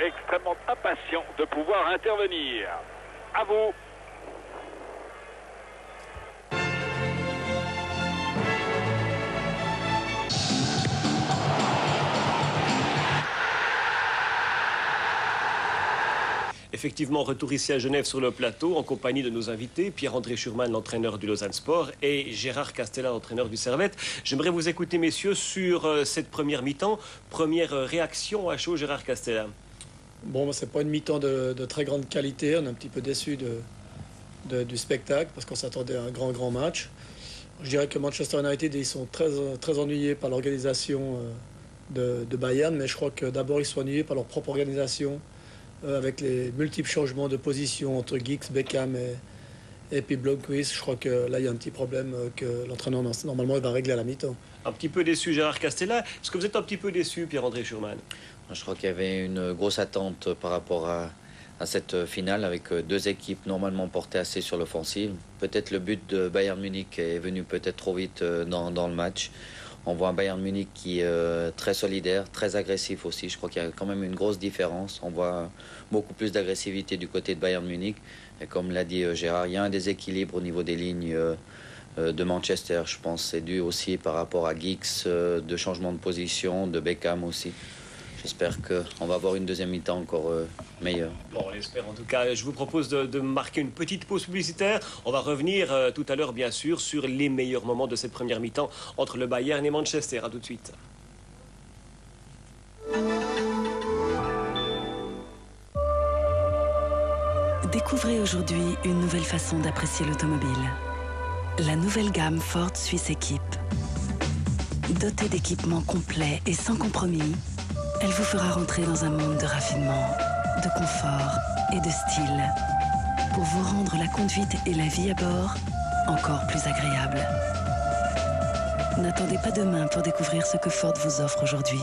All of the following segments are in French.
extrêmement impatients de pouvoir intervenir. À vous. Effectivement, retour ici à Genève sur le plateau en compagnie de nos invités, Pierre-André Schurman, l'entraîneur du Lausanne Sport, et Gérard Castella, l'entraîneur du Servette. J'aimerais vous écouter, messieurs, sur cette première mi-temps. Première réaction à chaud, Gérard Castella. Bon, c'est pas une mi-temps de très grande qualité. On est un petit peu déçu du spectacle parce qu'on s'attendait à un grand match. Je dirais que Manchester United, ils sont très ennuyés par l'organisation de Bayern, mais je crois que d'abord ils sont ennuyés par leur propre organisation. Avec les multiples changements de position entre Giggs, Beckham et puis Blomqvist, je crois que là, il y a un petit problème que l'entraîneur, normalement, il va régler à la mi-temps. Un petit peu déçu, Gérard Castella. Est-ce que vous êtes un petit peu déçu, Pierre-André Schurman? Je crois qu'il y avait une grosse attente par rapport à cette finale, avec deux équipes normalement portées assez sur l'offensive. Peut-être le but de Bayern Munich est venu peut-être trop vite dans le match. On voit un Bayern Munich qui est très solidaire, très agressif aussi. Je crois qu'il y a quand même une grosse différence. On voit beaucoup plus d'agressivité du côté de Bayern Munich. Et comme l'a dit Gérard, il y a un déséquilibre au niveau des lignes de Manchester. Je pense que c'est dû aussi par rapport à Giggs, de changement de position, de Beckham aussi. J'espère qu'on va avoir une deuxième mi-temps encore meilleure. Bon, on l'espère en tout cas. Je vous propose de marquer une petite pause publicitaire. On va revenir tout à l'heure, bien sûr, sur les meilleurs moments de cette première mi-temps entre le Bayern et Manchester. À tout de suite. Découvrez aujourd'hui une nouvelle façon d'apprécier l'automobile. La nouvelle gamme Ford Swiss Equip. Dotée d'équipements complets et sans compromis, elle vous fera rentrer dans un monde de raffinement, de confort et de style pour vous rendre la conduite et la vie à bord encore plus agréables. N'attendez pas demain pour découvrir ce que Ford vous offre aujourd'hui.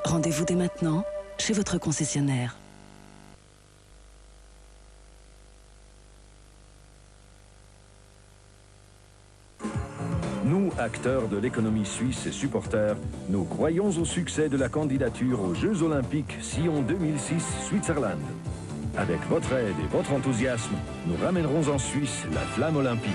Rendez-vous dès maintenant chez votre concessionnaire. Nous, acteurs de l'économie suisse et supporters, nous croyons au succès de la candidature aux Jeux Olympiques Sion 2006 Switzerland. Avec votre aide et votre enthousiasme, nous ramènerons en Suisse la flamme olympique.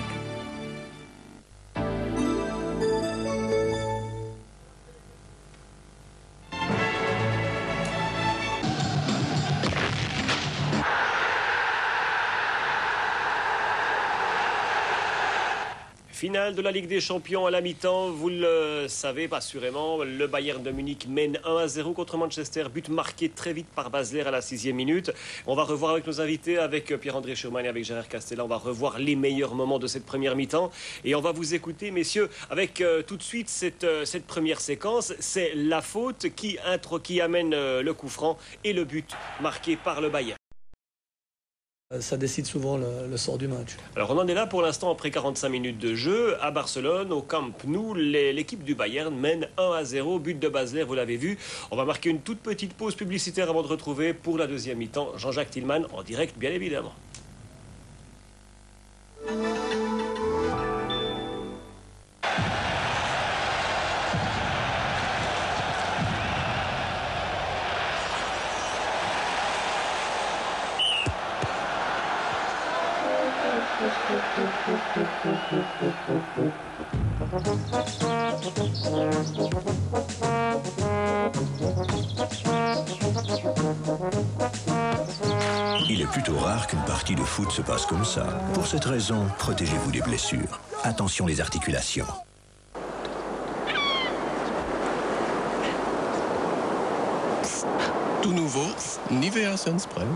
Finale de la Ligue des Champions à la mi-temps, vous le savez assurément, le Bayern de Munich mène 1-0 contre Manchester, but marqué très vite par Basler à la 6e minute. On va revoir avec nos invités, avec Pierre-André Schurman et avec Gérard Castella, on va revoir les meilleurs moments de cette première mi-temps et on va vous écouter, messieurs, avec tout de suite cette première séquence. C'est la faute qui amène le coup franc et le but marqué par le Bayern. Ça décide souvent le sort du match. Alors on en est là pour l'instant après 45 minutes de jeu à Barcelone, au Camp Nou. L'équipe du Bayern mène 1-0, but de Basler, vous l'avez vu. On va marquer une toute petite pause publicitaire avant de retrouver pour la deuxième mi-temps Jean-Jacques Tillman en direct bien évidemment. Il est plutôt rare qu'une partie de foot se passe comme ça. Pour cette raison, protégez-vous des blessures. Attention les articulations. Tout nouveau, Nivea Sunspray.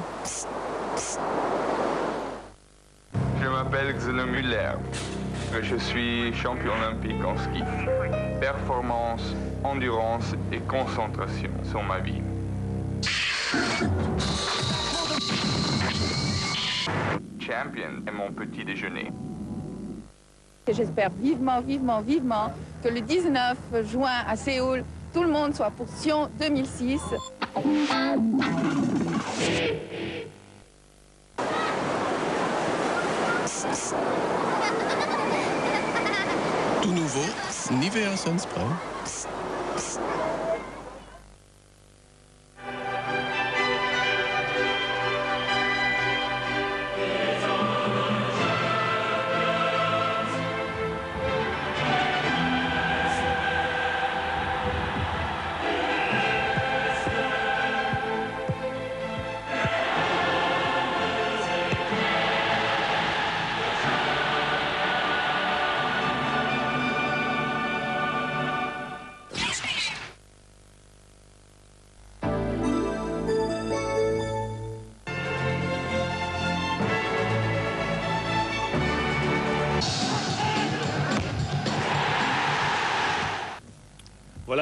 Je m'appelle Xeno Müller. Je suis champion olympique en ski. Performance, endurance et concentration sont ma vie. Champion est mon petit déjeuner. J'espère vivement que le 19 juin à Séoul, tout le monde soit pour Sion 2006. Tout nouveau, Nivea Sunspray.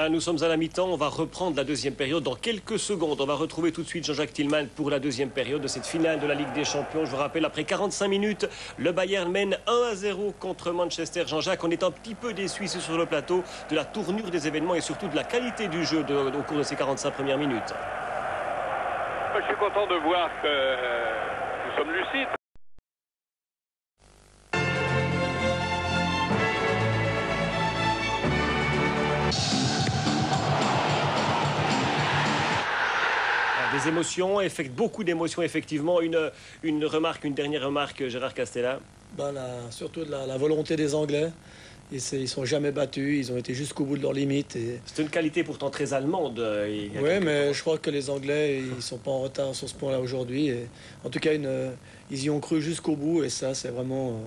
Voilà, nous sommes à la mi-temps. On va reprendre la deuxième période dans quelques secondes. On va retrouver tout de suite Jean-Jacques Tillman pour la deuxième période de cette finale de la Ligue des Champions. Je vous rappelle, après 45 minutes, le Bayern mène 1-0 contre Manchester. Jean-Jacques, on est un petit peu déçu ici sur le plateau de la tournure des événements et surtout de la qualité du jeu au cours de ces 45 premières minutes. Je suis content de voir que nous sommes lucides. Des émotions, beaucoup d'émotions, effectivement. Une dernière remarque, Gérard Castella. Surtout de la volonté des Anglais. Ils ne sont jamais battus, ils ont été jusqu'au bout de leurs limites. C'est une qualité pourtant très allemande. Oui, mais je crois que les Anglais, ils ne sont pas en retard sur ce point-là aujourd'hui. En tout cas, ils y ont cru jusqu'au bout et ça, c'est vraiment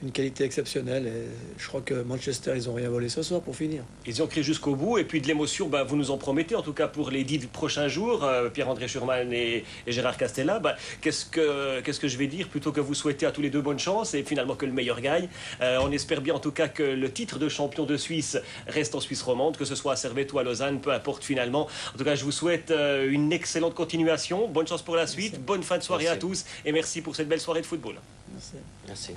une qualité exceptionnelle. Et je crois que Manchester, ils n'ont rien volé ce soir pour finir. Ils y ont cru jusqu'au bout et puis de l'émotion, vous nous en promettez en tout cas pour les 10 prochains jours, Pierre-André Schurman et Gérard Castella. Qu'est-ce que je vais dire plutôt que vous souhaiter à tous les deux bonne chance et finalement que le meilleur gagne. On espère bien en tout cas que le titre de champion de Suisse reste en Suisse romande, que ce soit à Servette ou à Lausanne, peu importe finalement. En tout cas, je vous souhaite une excellente continuation, bonne chance pour la suite, merci. Bonne fin de soirée à tous et merci pour cette belle soirée de football. Merci. Merci.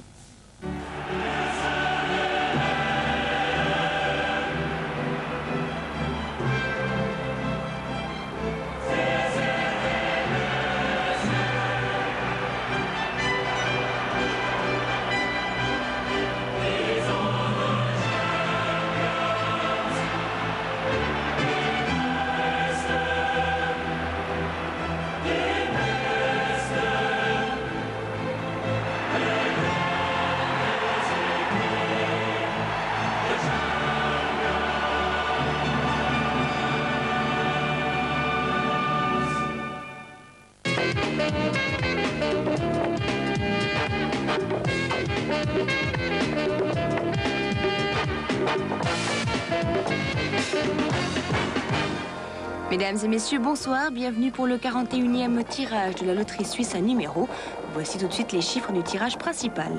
Mesdames et messieurs, bonsoir. Bienvenue pour le 41e tirage de la loterie suisse à numéro. Voici tout de suite les chiffres du tirage principal.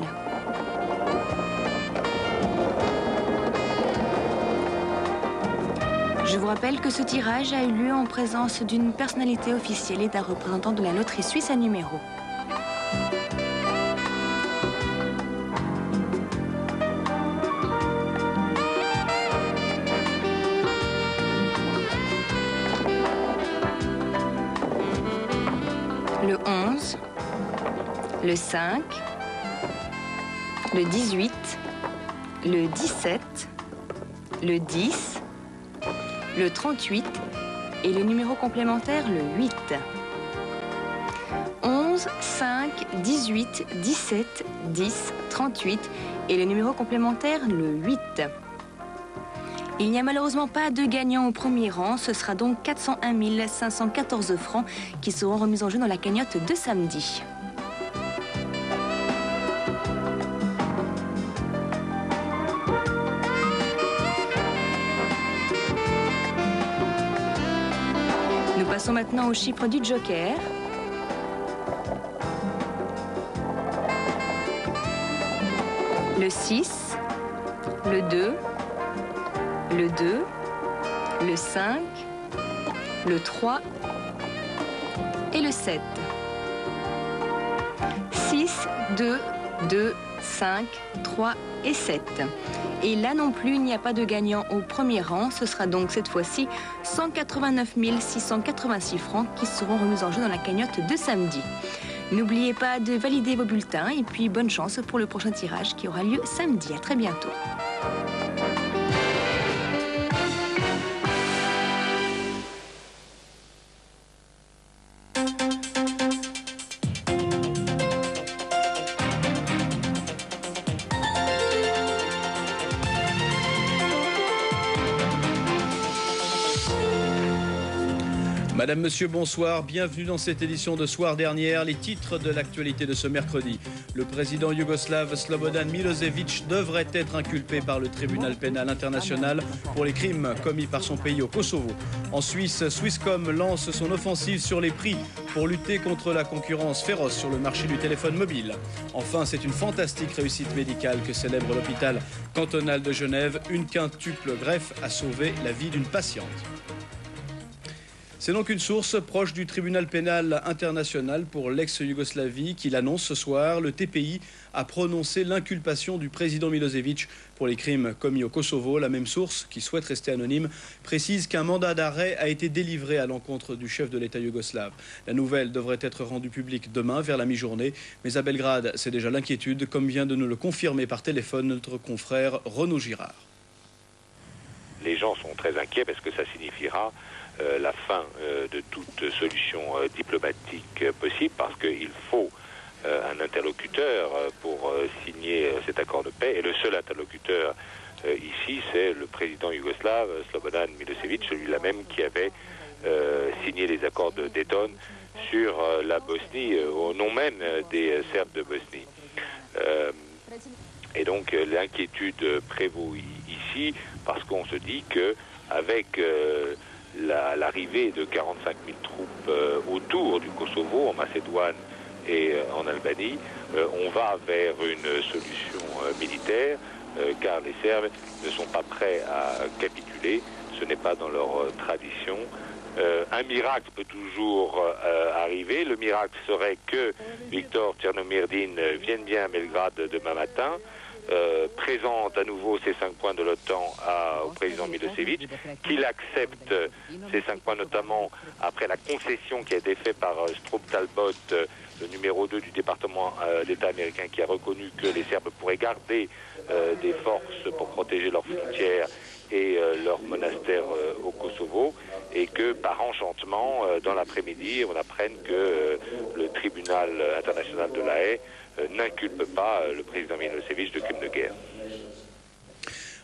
Je vous rappelle que ce tirage a eu lieu en présence d'une personnalité officielle et d'un représentant de la loterie suisse à numéro. Le 11, le 5, le 18, le 17, le 10, le 38 et le numéro complémentaire le 8. 11, 5, 18, 17, 10, 38 et le numéro complémentaire le 8. Il n'y a malheureusement pas de gagnant au premier rang, ce sera donc 401 514 francs qui seront remis en jeu dans la cagnotte de samedi. Nous passons maintenant aux chiffres du joker. Le 6, le 2, le 2, le 5, le 3 et le 7. 6, 2, 2, 5, 3 et 7. Et là non plus, il n'y a pas de gagnant au premier rang. Ce sera donc cette fois-ci 189 686 francs qui seront remis en jeu dans la cagnotte de samedi. N'oubliez pas de valider vos bulletins et puis bonne chance pour le prochain tirage qui aura lieu samedi. À très bientôt. Madame, Monsieur, bonsoir. Bienvenue dans cette édition de Soir dernière. Les titres de l'actualité de ce mercredi. Le président yougoslave Slobodan Milosevic devrait être inculpé par le tribunal pénal international pour les crimes commis par son pays au Kosovo. En Suisse, Swisscom lance son offensive sur les prix pour lutter contre la concurrence féroce sur le marché du téléphone mobile. Enfin, c'est une fantastique réussite médicale que célèbre l'hôpital cantonal de Genève. Une quintuple greffe a sauvé la vie d'une patiente. C'est donc une source proche du tribunal pénal international pour l'ex-Yougoslavie qui l'annonce ce soir. Le TPI a prononcé l'inculpation du président Milosevic pour les crimes commis au Kosovo. La même source, qui souhaite rester anonyme, précise qu'un mandat d'arrêt a été délivré à l'encontre du chef de l'État yougoslave. La nouvelle devrait être rendue publique demain vers la mi-journée. Mais à Belgrade, c'est déjà l'inquiétude, comme vient de nous le confirmer par téléphone notre confrère Renaud Girard. Les gens sont très inquiets parce que ça signifiera la fin de toute solution diplomatique possible, parce qu'il faut un interlocuteur pour signer cet accord de paix, et le seul interlocuteur ici, c'est le président yougoslave Slobodan Milosevic, celui-là même qui avait signé les accords de Dayton sur la Bosnie au nom même des Serbes de Bosnie. Et donc l'inquiétude prévaut ici, parce qu'on se dit que avec l'arrivée de 45 000 troupes autour du Kosovo, en Macédoine et en Albanie, on va vers une solution militaire, car les Serbes ne sont pas prêts à capituler, ce n'est pas dans leur tradition. Un miracle peut toujours arriver. Le miracle serait que Viktor Tchernomyrdin vienne bien à Belgrade demain matin, présente à nouveau ces 5 points de l'OTAN au président Milosevic, qu'il accepte ces 5 points, notamment après la concession qui a été faite par Stroop Talbot, le numéro 2 du département d'État américain, qui a reconnu que les Serbes pourraient garder des forces pour protéger leurs frontières et leur monastère au Kosovo, et que par enchantement, dans l'après-midi, on apprenne que le tribunal international de La Haye n'inculpe pas le président Milosevic de crimes de guerre.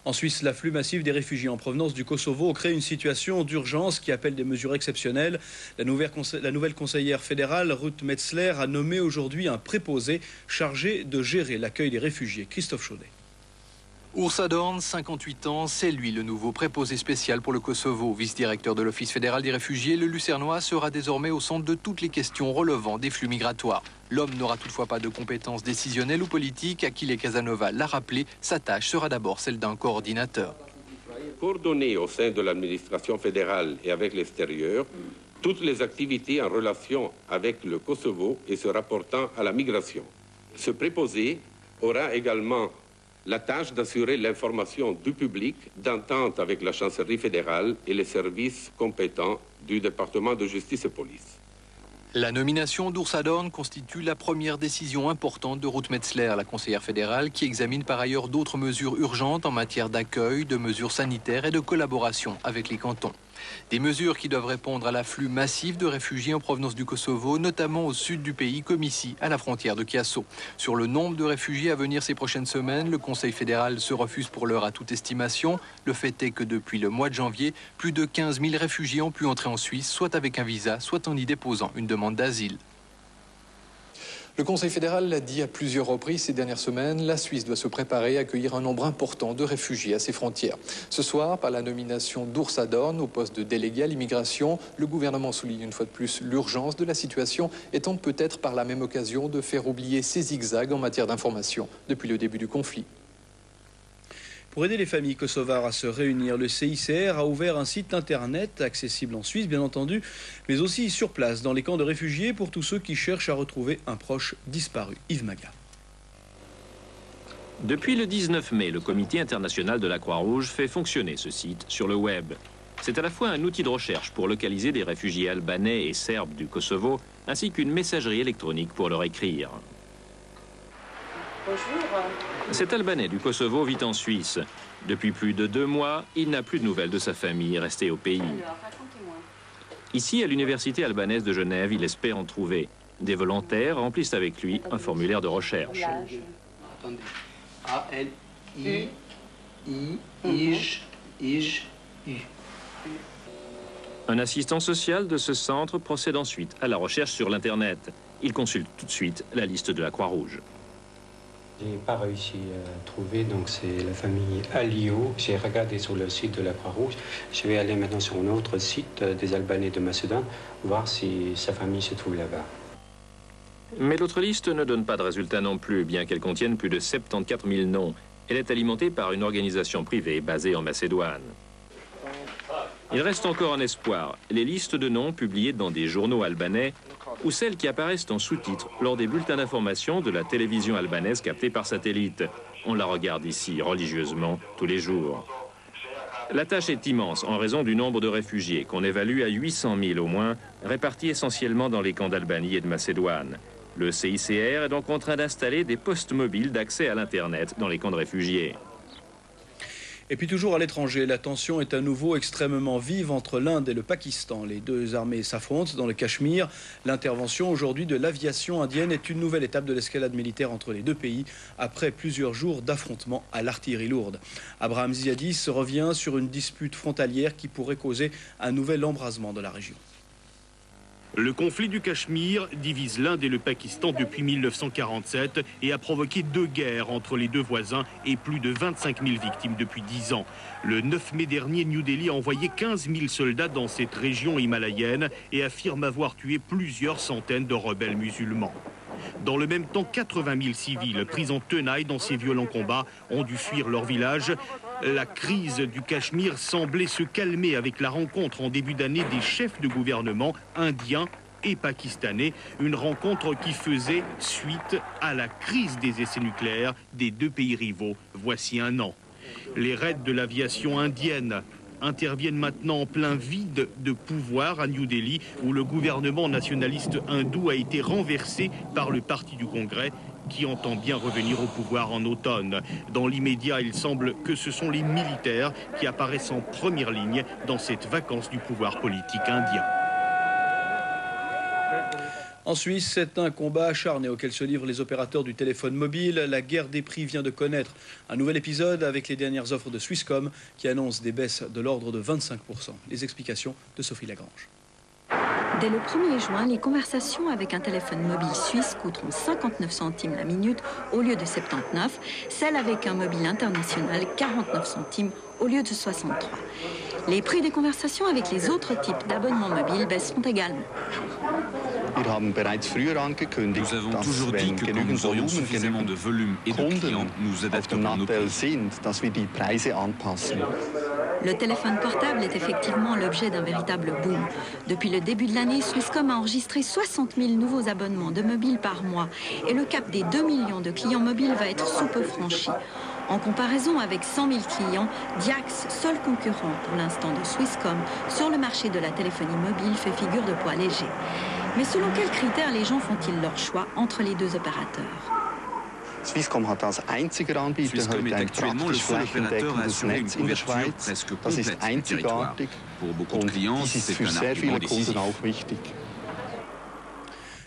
En Suisse, l'afflux massif des réfugiés en provenance du Kosovo crée une situation d'urgence qui appelle des mesures exceptionnelles. La nouvelle conseillère fédérale, Ruth Metzler, a nommé aujourd'hui un préposé chargé de gérer l'accueil des réfugiés. Christophe Chaudet. Ursa Dorn, 58 ans, c'est lui le nouveau préposé spécial pour le Kosovo. Vice-directeur de l'Office fédéral des réfugiés, le Lucernois sera désormais au centre de toutes les questions relevant des flux migratoires. L'homme n'aura toutefois pas de compétences décisionnelles ou politiques. Achille Casanova l'a rappelé, sa tâche sera d'abord celle d'un coordinateur. Coordonner au sein de l'administration fédérale et avec l'extérieur toutes les activités en relation avec le Kosovo et se rapportant à la migration. Ce préposé aura également la tâche d'assurer l'information du public, d'entente avec la chancellerie fédérale et les services compétents du département de justice et police. La nomination d'Ursa Dorn constitue la première décision importante de Ruth Metzler, la conseillère fédérale, qui examine par ailleurs d'autres mesures urgentes en matière d'accueil, de mesures sanitaires et de collaboration avec les cantons. Des mesures qui doivent répondre à l'afflux massif de réfugiés en provenance du Kosovo, notamment au sud du pays, comme ici, à la frontière de Chiasso. Sur le nombre de réfugiés à venir ces prochaines semaines, le Conseil fédéral se refuse pour l'heure à toute estimation. Le fait est que depuis le mois de janvier, plus de 15 000 réfugiés ont pu entrer en Suisse, soit avec un visa, soit en y déposant une demande d'asile. Le Conseil fédéral l'a dit à plusieurs reprises ces dernières semaines, la Suisse doit se préparer à accueillir un nombre important de réfugiés à ses frontières. Ce soir, par la nomination d'Ursa Dorn au poste de délégué à l'immigration, le gouvernement souligne une fois de plus l'urgence de la situation et tente peut-être par la même occasion de faire oublier ses zigzags en matière d'information depuis le début du conflit. Pour aider les familles kosovares à se réunir, le CICR a ouvert un site internet accessible en Suisse, bien entendu, mais aussi sur place, dans les camps de réfugiés, pour tous ceux qui cherchent à retrouver un proche disparu. Yves Maga. Depuis le 19 mai, le Comité international de la Croix-Rouge fait fonctionner ce site sur le web. C'est à la fois un outil de recherche pour localiser des réfugiés albanais et serbes du Kosovo, ainsi qu'une messagerie électronique pour leur écrire. Bonjour. Cet Albanais du Kosovo vit en Suisse. Depuis plus de 2 mois, il n'a plus de nouvelles de sa famille restée au pays. Alors, racontez-moi. Ici, à l'Université albanaise de Genève, il espère en trouver. Des volontaires remplissent avec lui un formulaire de recherche. Attendez. A-L-I-I-I-J-I-J-U. Un assistant social de ce centre procède ensuite à la recherche sur l'Internet. Il consulte tout de suite la liste de la Croix-Rouge. J'ai pas réussi à trouver, donc c'est la famille Alio. J'ai regardé sur le site de la Croix-Rouge. Je vais aller maintenant sur un autre site des Albanais de Macédoine, voir si sa famille se trouve là-bas. Mais l'autre liste ne donne pas de résultat non plus, bien qu'elle contienne plus de 74 000 noms. Elle est alimentée par une organisation privée basée en Macédoine. Il reste encore un espoir, les listes de noms publiées dans des journaux albanais ou celles qui apparaissent en sous-titres lors des bulletins d'information de la télévision albanaise captée par satellite. On la regarde ici religieusement tous les jours. La tâche est immense en raison du nombre de réfugiés qu'on évalue à 800 000 au moins, répartis essentiellement dans les camps d'Albanie et de Macédoine. Le CICR est donc contraint d'installer des postes mobiles d'accès à l'Internet dans les camps de réfugiés. Et puis toujours à l'étranger, la tension est à nouveau extrêmement vive entre l'Inde et le Pakistan. Les deux armées s'affrontent dans le Cachemire. L'intervention aujourd'hui de l'aviation indienne est une nouvelle étape de l'escalade militaire entre les deux pays après plusieurs jours d'affrontements à l'artillerie lourde. Abraham Ziadis revient sur une dispute frontalière qui pourrait causer un nouvel embrasement de la région. Le conflit du Cachemire divise l'Inde et le Pakistan depuis 1947 et a provoqué 2 guerres entre les deux voisins et plus de 25 000 victimes depuis 10 ans. Le 9 mai dernier, New Delhi a envoyé 15 000 soldats dans cette région himalayenne et affirme avoir tué plusieurs centaines de rebelles musulmans. Dans le même temps, 80 000 civils pris en tenaille dans ces violents combats ont dû fuir leur village. La crise du Cachemire semblait se calmer avec la rencontre en début d'année des chefs de gouvernement indiens et pakistanais. Une rencontre qui faisait suite à la crise des essais nucléaires des deux pays rivaux voici un an. Les raids de l'aviation indienne interviennent maintenant en plein vide de pouvoir à New Delhi, où le gouvernement nationaliste hindou a été renversé par le parti du Congrès, qui entend bien revenir au pouvoir en automne. Dans l'immédiat, il semble que ce sont les militaires qui apparaissent en première ligne dans cette vacance du pouvoir politique indien. En Suisse, c'est un combat acharné auquel se livrent les opérateurs du téléphone mobile. La guerre des prix vient de connaître un nouvel épisode avec les dernières offres de Swisscom qui annoncent des baisses de l'ordre de 25%. Les explications de Sophie Lagrange. Dès le 1er juin, les conversations avec un téléphone mobile suisse coûteront 59 centimes la minute au lieu de 79, celles avec un mobile international 49 centimes au lieu de 63. Les prix des conversations avec les autres types d'abonnements mobiles baisseront également. Nous avons toujours dit que quand nous aurions suffisamment de volume et de clients, nous adapterons nos prix. Le téléphone portable est effectivement l'objet d'un véritable boom. Depuis le début de l'année, Swisscom a enregistré 60 000 nouveaux abonnements de mobile par mois et le cap des 2 millions de clients mobiles va être sous peu franchi. En comparaison avec 100 000 clients, Diax, seul concurrent pour l'instant de Swisscom sur le marché de la téléphonie mobile, fait figure de poids léger. Mais selon quels critères les gens font-ils leur choix entre les deux opérateurs ? Swisscom est actuellement le seul opérateur à assurer une couverture presque complète du territoire. Pour beaucoup de clients, c'est un argument décisif.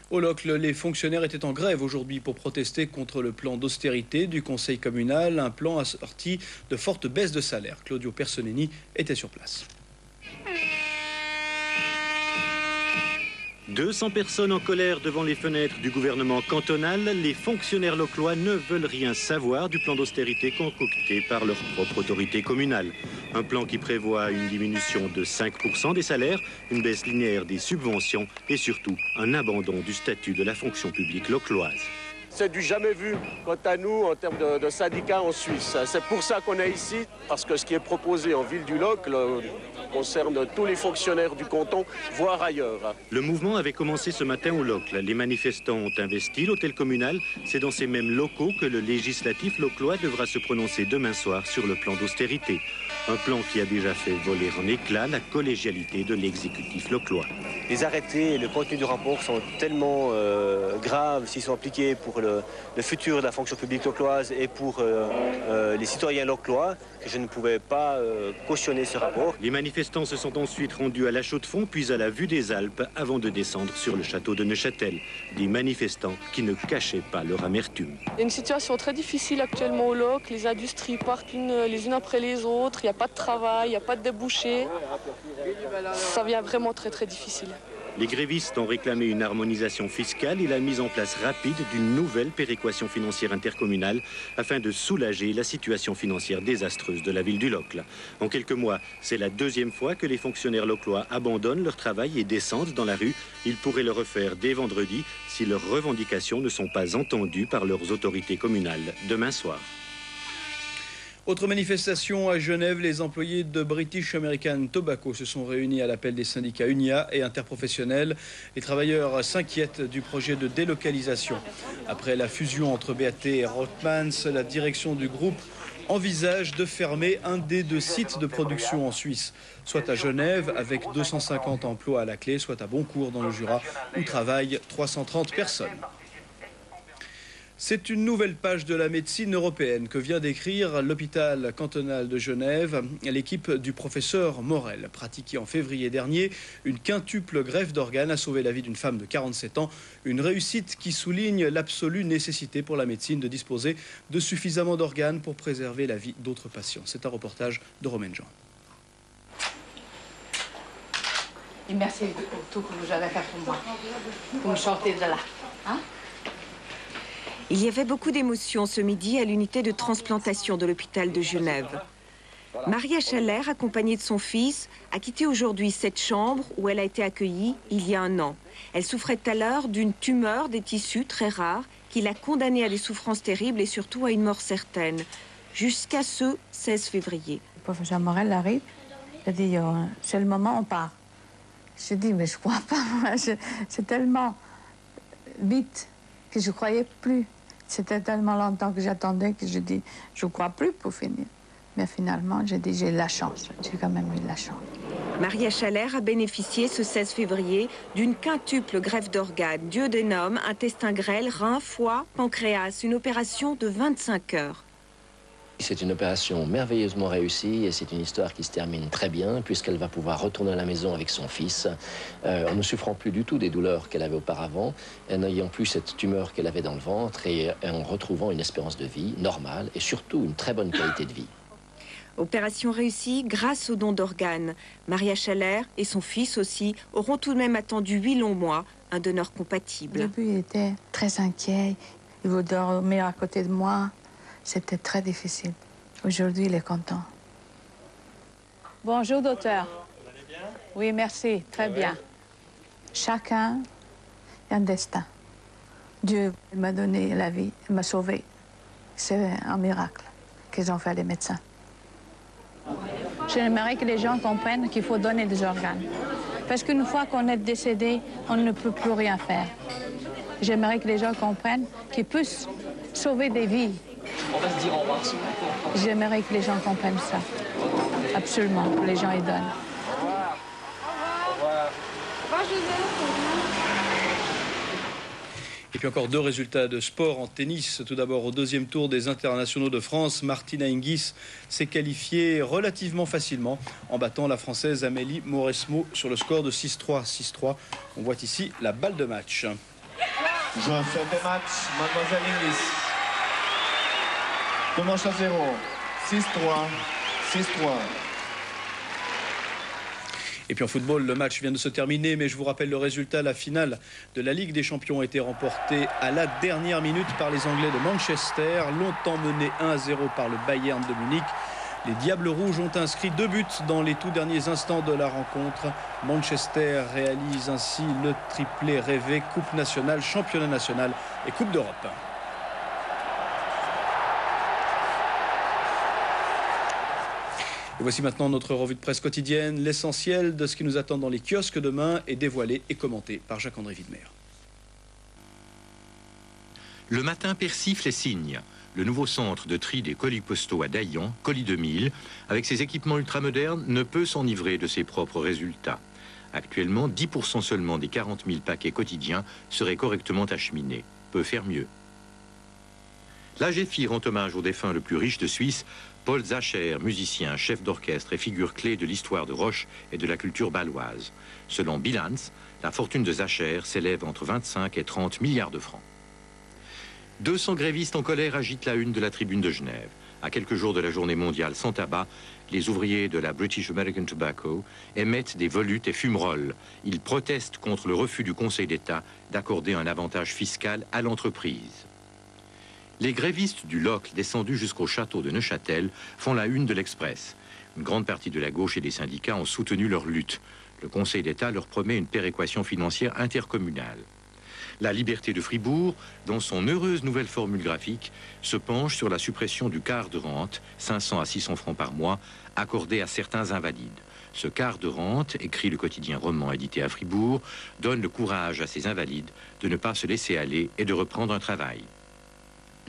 Au Locle, les fonctionnaires étaient en grève aujourd'hui pour protester contre le plan d'austérité du conseil communal, un plan assorti de fortes baisses de salaire. Claudio Personeni était sur place. 200 personnes en colère devant les fenêtres du gouvernement cantonal. Les fonctionnaires localois ne veulent rien savoir du plan d'austérité concocté par leur propre autorité communale. Un plan qui prévoit une diminution de 5% des salaires, une baisse linéaire des subventions et surtout un abandon du statut de la fonction publique localoise. C'est du jamais vu quant à nous en termes de syndicats en Suisse. C'est pour ça qu'on est ici, parce que ce qui est proposé en ville du Locle concerne tous les fonctionnaires du canton, voire ailleurs. Le mouvement avait commencé ce matin au Locle. Les manifestants ont investi l'hôtel communal. C'est dans ces mêmes locaux que le législatif localois devra se prononcer demain soir sur le plan d'austérité. Un plan qui a déjà fait voler en éclats la collégialité de l'exécutif localois. Les arrêtés et le contenu du rapport sont tellement graves s'ils sont appliqués pour le futur de la fonction publique localoise et pour les citoyens localois que je ne pouvais pas cautionner ce rapport. Les manifestants se sont ensuite rendus à la Chaux-de-Fonds puis à la Vue des Alpes avant de descendre sur le château de Neuchâtel. Des manifestants qui ne cachaient pas leur amertume. Il y a une situation très difficile actuellement au Locle. Les industries partent les unes après les autres. Il n'y a pas de travail, il n'y a pas de débouchés. ça devient vraiment très très difficile. Les grévistes ont réclamé une harmonisation fiscale et la mise en place rapide d'une nouvelle péréquation financière intercommunale afin de soulager la situation financière désastreuse de la ville du Locle. En quelques mois, c'est la deuxième fois que les fonctionnaires loclois abandonnent leur travail et descendent dans la rue. Ils pourraient le refaire dès vendredi si leurs revendications ne sont pas entendues par leurs autorités communales demain soir. Autre manifestation à Genève, les employés de British American Tobacco se sont réunis à l'appel des syndicats UNIA et interprofessionnels. Les travailleurs s'inquiètent du projet de délocalisation. Après la fusion entre BAT et Rothmans, la direction du groupe envisage de fermer un des 2 sites de production en Suisse, soit à Genève avec 250 emplois à la clé, soit à Boncourt dans le Jura où travaillent 330 personnes. C'est une nouvelle page de la médecine européenne que vient d'écrire l'hôpital cantonal de Genève. L'équipe du professeur Morel, pratiquée en février dernier, une quintuple greffe d'organes a sauvé la vie d'une femme de 47 ans. Une réussite qui souligne l'absolue nécessité pour la médecine de disposer de suffisamment d'organes pour préserver la vie d'autres patients. C'est un reportage de Romain Jean. Et merci pour tout que vous avez fait pour moi, pour me sortir de là. Hein? Il y avait beaucoup d'émotions ce midi à l'unité de transplantation de l'hôpital de Genève. Maria Schaller, accompagnée de son fils, a quitté aujourd'hui cette chambre où elle a été accueillie il y a 1 an. Elle souffrait alors d'une tumeur des tissus très rare qui l'a condamnée à des souffrances terribles et surtout à une mort certaine, jusqu'à ce 16 février. Le professeur Morel arrive, il a dit c'est le moment, on part. J'ai dit mais je crois pas, c'est tellement vite que je croyais plus. C'était tellement longtemps que j'attendais que je dis, je ne crois plus pour finir. Mais finalement, j'ai dit, j'ai la chance. J'ai quand même eu la chance. Maria Schaller a bénéficié ce 16 février d'une quintuple greffe d'organes, duodénum, intestin grêle, rein, foie, pancréas, une opération de 25 heures. C'est une opération merveilleusement réussie et c'est une histoire qui se termine très bien puisqu'elle va pouvoir retourner à la maison avec son fils en ne souffrant plus du tout des douleurs qu'elle avait auparavant, en n'ayant plus cette tumeur qu'elle avait dans le ventre et en retrouvant une espérance de vie normale et surtout une très bonne qualité de vie. Opération réussie grâce au don d'organes. Maria Schaller et son fils aussi auront tout de même attendu 8 longs mois un donneur compatible. Au début, il était très inquiet. Il voulait dormir à côté de moi. C'était très difficile. Aujourd'hui, il est content. Bonjour, docteur. Vous allez bien? Oui, merci. Très bien. Chacun a un destin. Dieu m'a donné la vie, il m'a sauvé. C'est un miracle qu'ils ont fait les médecins. J'aimerais que les gens comprennent qu'il faut donner des organes. Parce qu'une fois qu'on est décédé, on ne peut plus rien faire. J'aimerais que les gens comprennent qu'ils peuvent sauver des vies. On va se dire au revoir. J'aimerais que les gens comprennent ça. Absolument, que les gens y donnent. Au revoir. Au revoir. Et puis encore 2 résultats de sport en tennis. Tout d'abord au 2e tour des internationaux de France, Martina Hingis s'est qualifiée relativement facilement en battant la Française Amélie Mauresmo sur le score de 6-3. 6-3. On voit ici la balle de match. Je fais des matchs, mademoiselle Hingis. 2 manches à 0. 6-3. 6-3. Et puis en football, le match vient de se terminer, mais je vous rappelle le résultat. La finale de la Ligue des Champions a été remportée à la dernière minute par les Anglais de Manchester, longtemps menés 1-0 par le Bayern de Munich. Les Diables Rouges ont inscrit 2 buts dans les tout derniers instants de la rencontre. Manchester réalise ainsi le triplé rêvé, Coupe nationale, Championnat national et Coupe d'Europe. Et voici maintenant notre revue de presse quotidienne. L'essentiel de ce qui nous attend dans les kiosques demain est dévoilé et commenté par Jacques-André Widmer. Le matin persifle et signe. Le nouveau centre de tri des colis postaux à Daillan, Colis 2000, avec ses équipements ultramodernes, ne peut s'enivrer de ses propres résultats. Actuellement, 10% seulement des 40 000 paquets quotidiens seraient correctement acheminés. Peut faire mieux. L'AGFI rend hommage au défunt le plus riche de Suisse, Paul Zacher, musicien, chef d'orchestre et figure clé de l'histoire de Roche et de la culture bâloise. Selon Bilans, la fortune de Zacher s'élève entre 25 et 30 milliards de francs. 200 grévistes en colère agitent la une de la Tribune de Genève. À quelques jours de la journée mondiale sans tabac, les ouvriers de la British American Tobacco émettent des volutes et fumerolles. Ils protestent contre le refus du Conseil d'État d'accorder un avantage fiscal à l'entreprise. Les grévistes du Locle descendus jusqu'au château de Neuchâtel font la une de l'Express. Une grande partie de la gauche et des syndicats ont soutenu leur lutte. Le Conseil d'État leur promet une péréquation financière intercommunale. La Liberté de Fribourg, dans son heureuse nouvelle formule graphique, se penche sur la suppression du quart de rente, 500 à 600 francs par mois, accordé à certains invalides. Ce quart de rente, écrit le quotidien roman édité à Fribourg, donne le courage à ces invalides de ne pas se laisser aller et de reprendre un travail.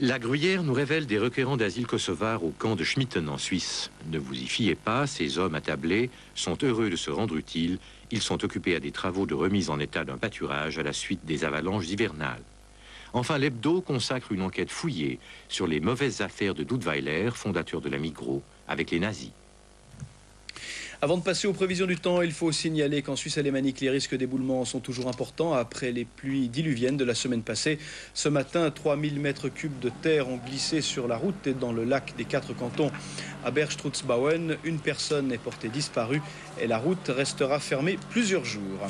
La Gruyère nous révèle des requérants d'asile kosovars au camp de Schmitten en Suisse. Ne vous y fiez pas, ces hommes attablés sont heureux de se rendre utiles. Ils sont occupés à des travaux de remise en état d'un pâturage à la suite des avalanches hivernales. Enfin, l'Hebdo consacre une enquête fouillée sur les mauvaises affaires de Duttweiler, fondateur de la Migros, avec les nazis. Avant de passer aux prévisions du temps, il faut signaler qu'en Suisse alémanique, les risques d'éboulement sont toujours importants après les pluies diluviennes de la semaine passée. Ce matin, 3000 mètres cubes de terre ont glissé sur la route et dans le lac des 4 cantons. À Bergstrutzbauen, une personne est portée disparue et la route restera fermée plusieurs jours.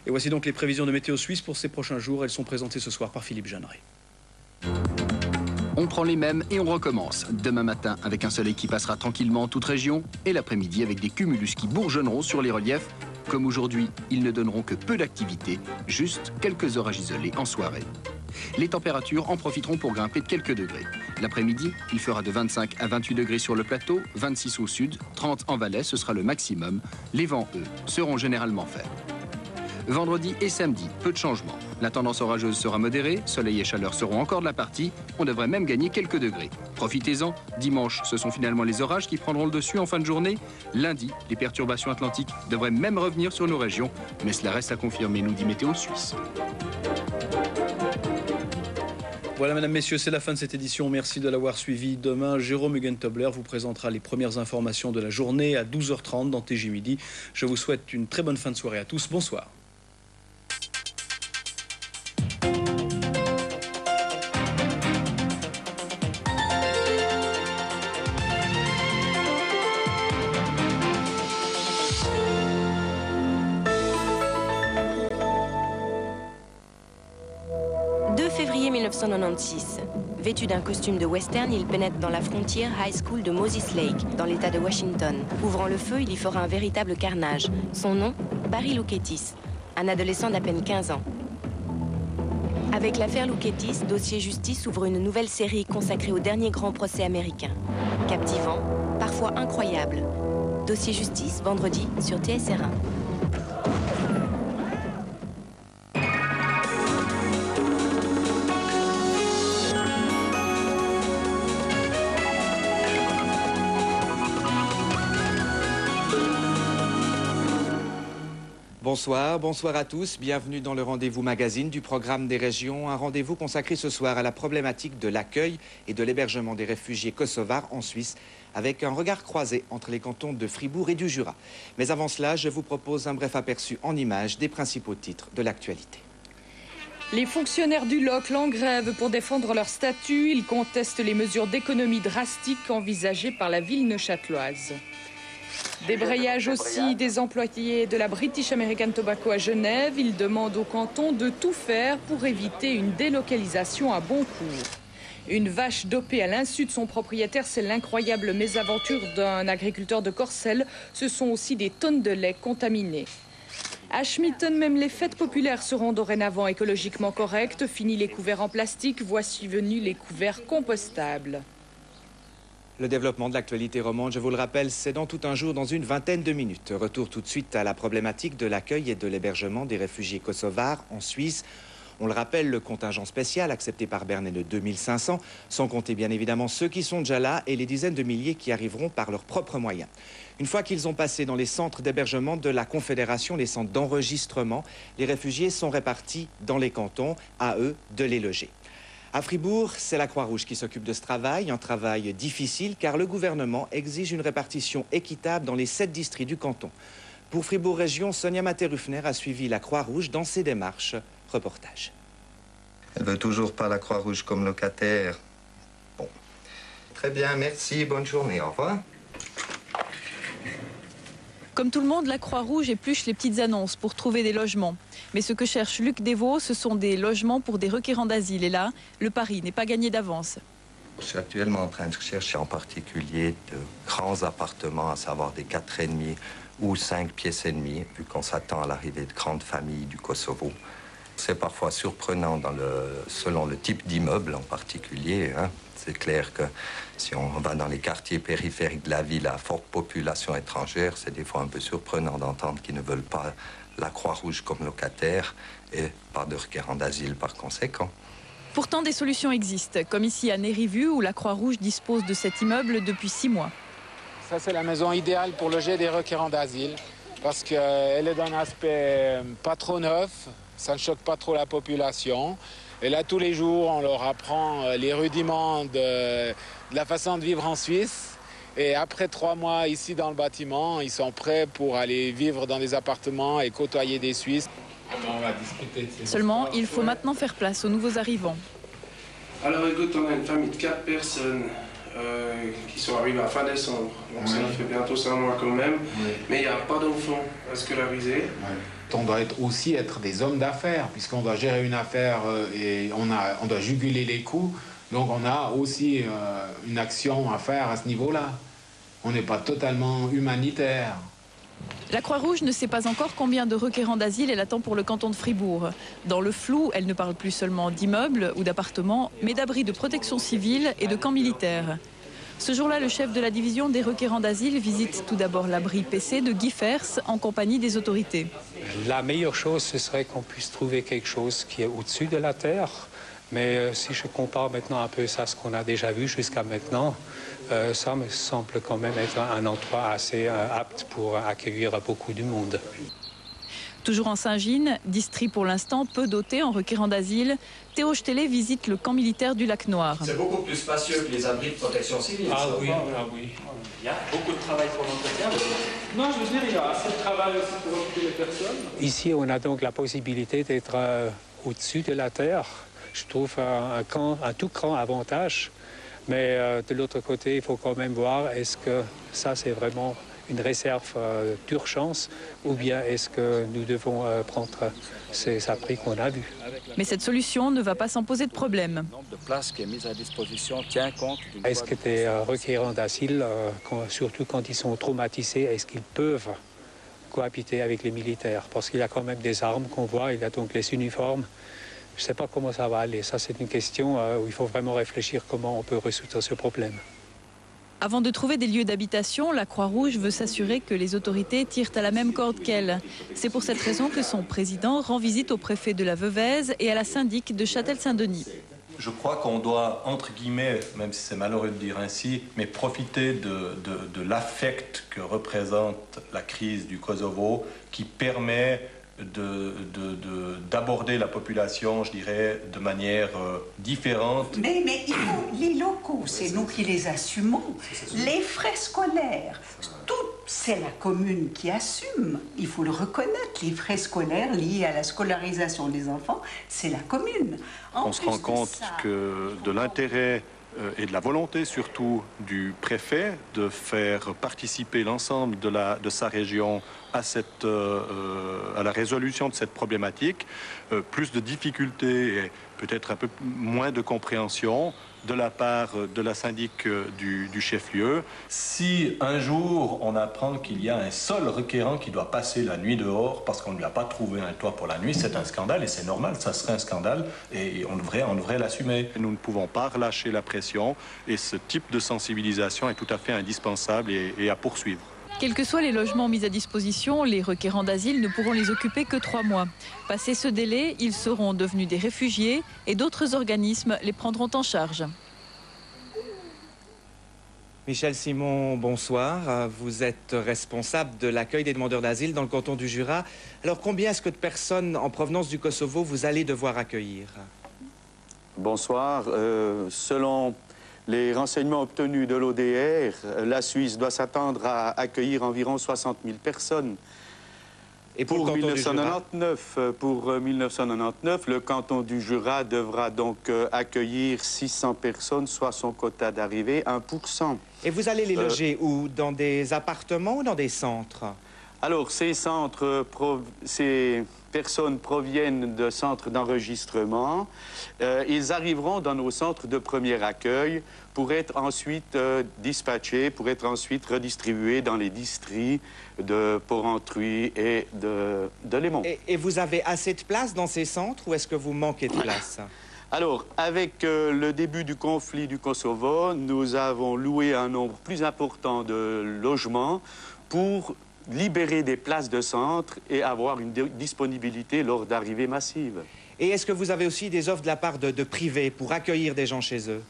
Et voici donc les prévisions de Météo Suisse pour ces prochains jours. Elles sont présentées ce soir par Philippe Jeanneret. On prend les mêmes et on recommence. Demain matin avec un soleil qui passera tranquillement en toute région et l'après-midi avec des cumulus qui bourgeonneront sur les reliefs. Comme aujourd'hui, ils ne donneront que peu d'activité, juste quelques orages isolés en soirée. Les températures en profiteront pour grimper de quelques degrés. L'après-midi, il fera de 25 à 28 degrés sur le plateau, 26 au sud, 30 en Valais, ce sera le maximum. Les vents, eux, seront généralement faibles. Vendredi et samedi, peu de changements. La tendance orageuse sera modérée, soleil et chaleur seront encore de la partie. On devrait même gagner quelques degrés. Profitez-en, dimanche, ce sont finalement les orages qui prendront le dessus en fin de journée. Lundi, les perturbations atlantiques devraient même revenir sur nos régions. Mais cela reste à confirmer, nous dit Météo Suisse. Voilà, mesdames, messieurs, c'est la fin de cette édition. Merci de l'avoir suivi. Demain, Jérôme Hugentobler vous présentera les premières informations de la journée à 12h30 dans TJ Midi. Je vous souhaite une très bonne fin de soirée à tous. Bonsoir. Février 1996. Vêtu d'un costume de western, il pénètre dans la Frontier High School de Moses Lake, dans l'État de Washington. Ouvrant le feu, il y fera un véritable carnage. Son nom, Barry Loukétis, un adolescent d'à peine 15 ans. Avec l'affaire Loukétis, Dossier Justice ouvre une nouvelle série consacrée au dernier grand procès américain. Captivant, parfois incroyable. Dossier Justice, vendredi, sur TSR1. Bonsoir, bonsoir à tous. Bienvenue dans le Rendez-vous Magazine du programme des régions. Un rendez-vous consacré ce soir à la problématique de l'accueil et de l'hébergement des réfugiés kosovars en Suisse, avec un regard croisé entre les cantons de Fribourg et du Jura. Mais avant cela, je vous propose un bref aperçu en images des principaux titres de l'actualité. Les fonctionnaires du Locle en grève pour défendre leur statut. Ils contestent les mesures d'économie drastiques envisagées par la ville neuchâteloise. Débrayage aussi des employés de la British American Tobacco à Genève. Ils demandent au canton de tout faire pour éviter une délocalisation à bon cours. Une vache dopée à l'insu de son propriétaire, c'est l'incroyable mésaventure d'un agriculteur de Corcelles. Ce sont aussi des tonnes de lait contaminées. À Schmitten, même les fêtes populaires seront dorénavant écologiquement correctes. Fini les couverts en plastique, voici venus les couverts compostables. Le développement de l'actualité romande, je vous le rappelle, c'est dans tout un jour, dans une vingtaine de minutes. Retour tout de suite à la problématique de l'accueil et de l'hébergement des réfugiés kosovars en Suisse. On le rappelle, le contingent spécial accepté par Berne est de 2500, sans compter bien évidemment ceux qui sont déjà là et les dizaines de milliers qui arriveront par leurs propres moyens. Une fois qu'ils ont passé dans les centres d'hébergement de la Confédération, les centres d'enregistrement, les réfugiés sont répartis dans les cantons, à eux de les loger. À Fribourg, c'est la Croix-Rouge qui s'occupe de ce travail, un travail difficile car le gouvernement exige une répartition équitable dans les 7 districts du canton. Pour Fribourg Région, Sonia Maté-Ruffner a suivi la Croix-Rouge dans ses démarches. Reportage. Elle veut toujours pas la Croix-Rouge comme locataire. Bon, Très bien, merci. Bonne journée. Au revoir. Comme tout le monde, la Croix-Rouge épluche les petites annonces pour trouver des logements. Mais ce que cherche Luc Desvaux, ce sont des logements pour des requérants d'asile. Et là, le pari n'est pas gagné d'avance. Je suis actuellement en train de chercher en particulier de grands appartements, à savoir des 4,5 ou 5 pièces et demie, vu qu'on s'attend à l'arrivée de grandes familles du Kosovo. C'est parfois surprenant selon le type d'immeuble en particulier. Hein. C'est clair que si on va dans les quartiers périphériques de la ville à forte population étrangère, c'est des fois un peu surprenant d'entendre qu'ils ne veulent pas la Croix-Rouge comme locataire et pas de requérants d'asile par conséquent. Pourtant, des solutions existent, comme ici à Nérivu, où la Croix-Rouge dispose de cet immeuble depuis 6 mois. Ça, c'est la maison idéale pour loger des requérants d'asile, parce qu'elle est d'un aspect pas trop neuf, ça ne choque pas trop la population. Et là, tous les jours, on leur apprend les rudiments de la façon de vivre en Suisse. Et après 3 mois ici dans le bâtiment, ils sont prêts pour aller vivre dans des appartements et côtoyer des Suisses. On va discuter de ces Seulement, il faut maintenant faire place aux nouveaux arrivants. Alors écoute, on a une famille de 4 personnes qui sont arrivées à fin décembre. Donc ça fait bientôt 5 mois quand même. Oui. Mais il n'y a pas d'enfants à scolariser. On doit aussi être des hommes d'affaires, puisqu'on doit gérer une affaire et on doit juguler les coûts. Donc on a aussi une action à faire à ce niveau-là. On n'est pas totalement humanitaire. La Croix-Rouge ne sait pas encore combien de requérants d'asile elle attend pour le canton de Fribourg. Dans le flou, elle ne parle plus seulement d'immeubles ou d'appartements, mais d'abris de protection civile et de camps militaires. Ce jour-là, le chef de la division des requérants d'asile visite tout d'abord l'abri PC de Guy Fers en compagnie des autorités. La meilleure chose, ce serait qu'on puisse trouver quelque chose qui est au-dessus de la terre. Mais si je compare maintenant un peu ça à ce qu'on a déjà vu jusqu'à maintenant, ça me semble quand même être un endroit assez apte pour accueillir beaucoup de monde. Toujours en Saint-Gine, district pour l'instant peu doté en requérants d'asile, Théo Stélé visite le camp militaire du Lac Noir. C'est beaucoup plus spacieux que les abris de protection civile. Ah oui, ah oui. Il y a beaucoup de travail pour l'entretien. Non, je veux dire, il y a assez de travail aussi pour occuper les personnes. Ici, on a donc la possibilité d'être au-dessus de la terre. Je trouve un tout grand avantage. Mais de l'autre côté, il faut quand même voir, est-ce que ça, c'est vraiment une réserve d'urgence ou bien est-ce que nous devons prendre ces abris qu'on a vus. Mais cette solution ne va pas sans poser de problème. Le nombre de places qui est mis à disposition tient compte d'une... Est-ce que des requérants d'asile, surtout quand ils sont traumatisés, est-ce qu'ils peuvent cohabiter avec les militaires? Parce qu'il y a quand même des armes qu'on voit, il y a donc les uniformes. Je ne sais pas comment ça va aller. Ça, c'est une question où il faut vraiment réfléchir comment on peut résoudre ce problème. Avant de trouver des lieux d'habitation, la Croix-Rouge veut s'assurer que les autorités tirent à la même corde qu'elle. C'est pour cette raison que son président rend visite au préfet de la Veuvez et à la syndic de Châtel-Saint-Denis. Je crois qu'on doit, entre guillemets, même si c'est malheureux de dire ainsi, mais profiter de l'affect que représente la crise du Kosovo, qui permet d'aborder la population, je dirais, de manière différente. Mais il faut, les locaux, c'est nous qui les assumons. Les frais scolaires, tout, c'est la commune qui assume. Il faut le reconnaître, les frais scolaires liés à la scolarisation des enfants, c'est la commune. On se rend compte de l'intérêt et de la volonté surtout du préfet de faire participer l'ensemble de sa région à la résolution de cette problématique, plus de difficultés et peut-être un peu moins de compréhension de la part de la syndic du chef-lieu. Si un jour on apprend qu'il y a un seul requérant qui doit passer la nuit dehors parce qu'on ne lui a pas trouvé un toit pour la nuit, c'est un scandale et c'est normal, ça serait un scandale et on devrait l'assumer. Nous ne pouvons pas relâcher la pression et ce type de sensibilisation est tout à fait indispensable et à poursuivre. Quels que soient les logements mis à disposition, les requérants d'asile ne pourront les occuper que 3 mois. Passé ce délai, ils seront devenus des réfugiés et d'autres organismes les prendront en charge. Michel Simon, bonsoir. Vous êtes responsable de l'accueil des demandeurs d'asile dans le canton du Jura. Alors, combien est-ce que de personnes en provenance du Kosovo vous allez devoir accueillir? Bonsoir. Selon les renseignements obtenus de l'ODR, la Suisse doit s'attendre à accueillir environ 60 000 personnes. Et pour 1999, le canton du Jura devra donc accueillir 600 personnes, soit son quota d'arrivée, 1%. Et vous allez les loger où? Dans des appartements ou dans des centres? Alors, ces personnes proviennent de centres d'enregistrement. Ils arriveront dans nos centres de premier accueil pour être ensuite dispatchés, pour être ensuite redistribués dans les districts de Porrentruy et de Lémont. Et vous avez assez de place dans ces centres ou est-ce que vous manquez de place? Alors, avec le début du conflit du Kosovo, nous avons loué un nombre plus important de logements pour libérer des places de centre et avoir une disponibilité lors d'arrivées massives. Et est-ce que vous avez aussi des offres de la part de privés pour accueillir des gens chez eux?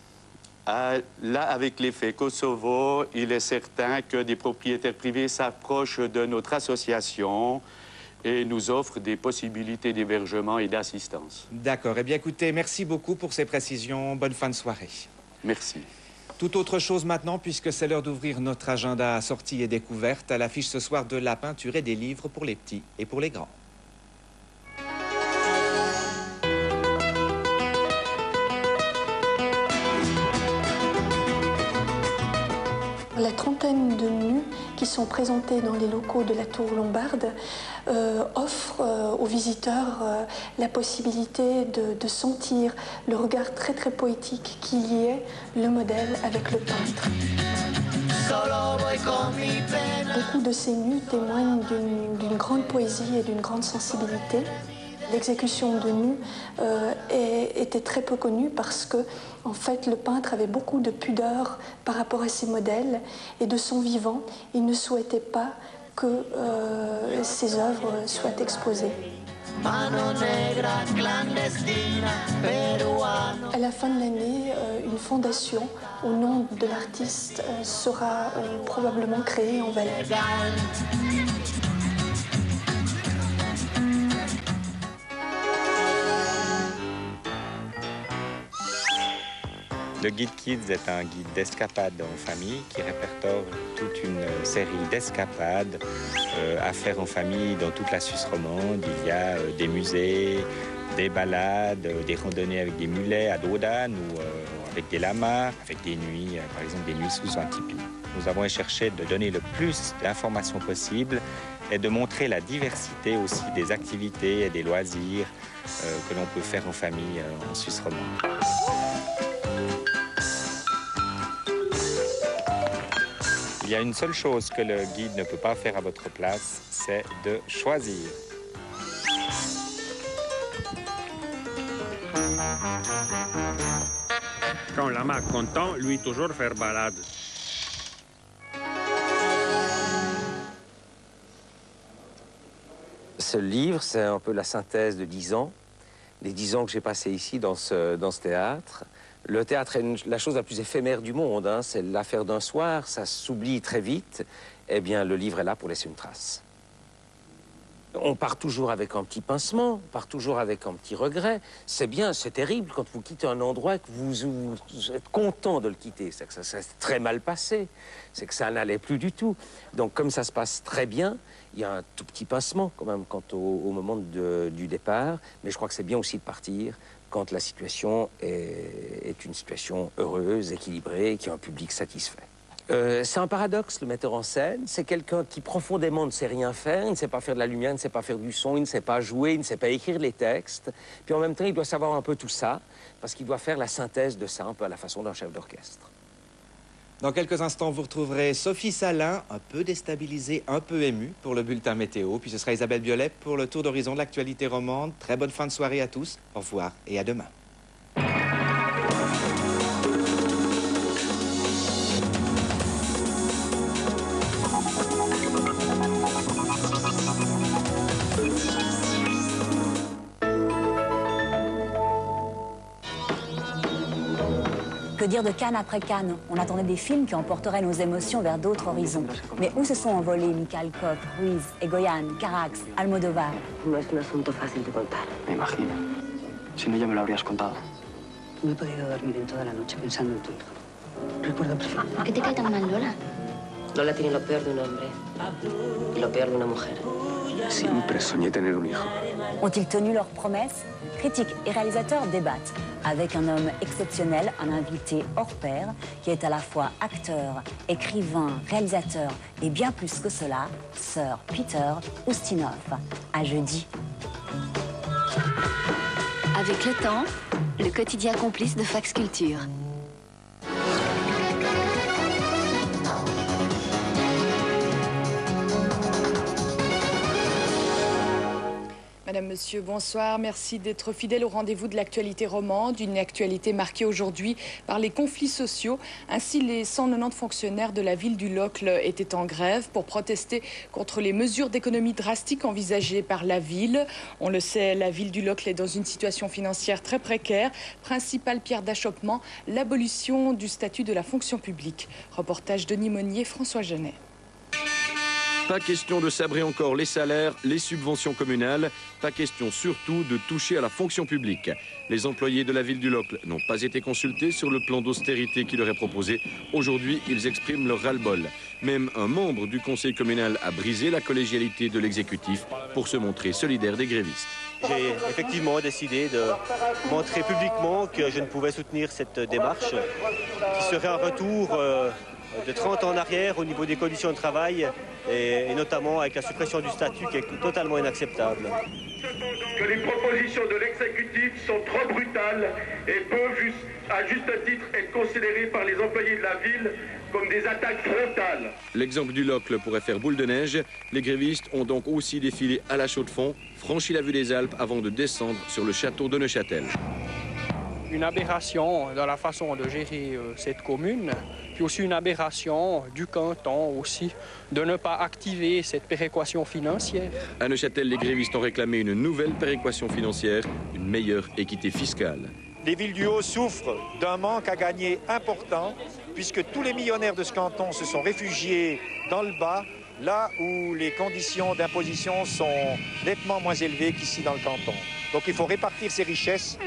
Là, avec l'effet Kosovo, il est certain que des propriétaires privés s'approchent de notre association et nous offrent des possibilités d'hébergement et d'assistance. D'accord. Eh bien, écoutez, merci beaucoup pour ces précisions. Bonne fin de soirée. Merci. Tout autre chose maintenant, puisque c'est l'heure d'ouvrir notre agenda sorties et découvertes. À l'affiche ce soir de la peinture et des livres pour les petits et pour les grands. La trentaine de nus qui sont présentés dans les locaux de la Tour Lombarde offrent aux visiteurs la possibilité de sentir le regard très très poétique qui liait le modèle avec le peintre. Beaucoup de ces nus témoignent d'une grande poésie et d'une grande sensibilité. L'exécution de nus était très peu connue parce que, en fait, le peintre avait beaucoup de pudeur par rapport à ses modèles et de son vivant, il ne souhaitait pas que ses œuvres soient exposées. À la fin de l'année, une fondation au nom de l'artiste sera probablement créée en Valais. Le guide Kids est un guide d'escapades en famille qui répertoire toute une série d'escapades à faire en famille dans toute la Suisse romande. Il y a des musées, des balades, des randonnées avec des mulets à Dodan ou avec des lamas, avec des nuits, par exemple des nuits sous un tipi. Nous avons cherché de donner le plus d'informations possible et de montrer la diversité aussi des activités et des loisirs que l'on peut faire en famille en Suisse romande. Il y a une seule chose que le guide ne peut pas faire à votre place, c'est de choisir. Quand l'ama est content, lui toujours faire balade. Ce livre, c'est un peu la synthèse de 10 ans, les 10 ans que j'ai passés ici dans ce théâtre. Le théâtre est la chose la plus éphémère du monde, hein. C'est l'affaire d'un soir, ça s'oublie très vite. Eh bien, le livre est là pour laisser une trace. On part toujours avec un petit pincement, on part toujours avec un petit regret. C'est bien, c'est terrible quand vous quittez un endroit que vous êtes content de le quitter. C'est que ça s'est très mal passé, c'est que ça n'allait plus du tout. Donc, comme ça se passe très bien, il y a un tout petit pincement quand même quant au moment du départ. Mais je crois que c'est bien aussi de partir quand la situation est une situation heureuse, équilibrée, qui a un public satisfait. C'est un paradoxe, le metteur en scène. C'est quelqu'un qui profondément ne sait rien faire, il ne sait pas faire de la lumière, il ne sait pas faire du son, il ne sait pas jouer, il ne sait pas écrire les textes. Puis en même temps, il doit savoir un peu tout ça, parce qu'il doit faire la synthèse de ça, un peu à la façon d'un chef d'orchestre. Dans quelques instants, vous retrouverez Sophie Salin, un peu déstabilisée, un peu émue pour le bulletin météo. Puis ce sera Isabelle Biolay pour le tour d'horizon de l'actualité romande. Très bonne fin de soirée à tous. Au revoir et à demain. Que dire de Cannes après Cannes? On attendait des films qui emporteraient nos émotions vers d'autres horizons. Mais où se sont envolés Mikhail Koch, Ruiz, Egoyan, Carax, Almodóvar? No es un asunto fácil de contar. Me imagino. Si no, ya me lo habrías contado. No he podido dormir en toda la noche pensando en tu hijo. Recuerdo perfecto. ¿Por qué te cae tan mal Lola? Lola tiene lo peor de un hombre y lo peor de una mujer. Siempre soñé tener un hijo. Ont-ils tenu leurs promesses? Critiques et réalisateurs débattent avec un homme exceptionnel, un invité hors pair qui est à la fois acteur, écrivain, réalisateur et bien plus que cela, Sir Peter Ustinov. À jeudi. Avec le temps, le quotidien complice de Fax Culture. Madame, Monsieur, bonsoir. Merci d'être fidèles au rendez-vous de l'actualité romande, une actualité marquée aujourd'hui par les conflits sociaux. Ainsi, les 190 fonctionnaires de la ville du Locle étaient en grève pour protester contre les mesures d'économie drastiques envisagées par la ville. On le sait, la ville du Locle est dans une situation financière très précaire. Principale pierre d'achoppement, l'abolition du statut de la fonction publique. Reportage Denis Monnier, François Genet. Pas question de sabrer encore les salaires, les subventions communales, pas question surtout de toucher à la fonction publique. Les employés de la ville du Locle n'ont pas été consultés sur le plan d'austérité qui leur est proposé. Aujourd'hui, ils expriment leur ras-le-bol. Même un membre du conseil communal a brisé la collégialité de l'exécutif pour se montrer solidaire des grévistes. J'ai effectivement décidé de montrer publiquement que je ne pouvais soutenir cette démarche, qui serait un retour de 30 ans en arrière au niveau des conditions de travail et notamment avec la suppression du statut qui est totalement inacceptable. Que les propositions de l'exécutif sont trop brutales et peuvent, à juste titre, être considérées par les employés de la ville comme des attaques frontales. L'exemple du Locle pourrait faire boule de neige. Les grévistes ont donc aussi défilé à la Chaux-de-Fonds, franchi la vue des Alpes avant de descendre sur le château de Neuchâtel. Une aberration dans la façon de gérer cette commune, puis aussi une aberration du canton aussi, de ne pas activer cette péréquation financière. À Neuchâtel, les grévistes ont réclamé une nouvelle péréquation financière, une meilleure équité fiscale. Les villes du Haut souffrent d'un manque à gagner important, puisque tous les millionnaires de ce canton se sont réfugiés dans le bas, là où les conditions d'imposition sont nettement moins élevées qu'ici dans le canton. Donc il faut répartir ces richesses.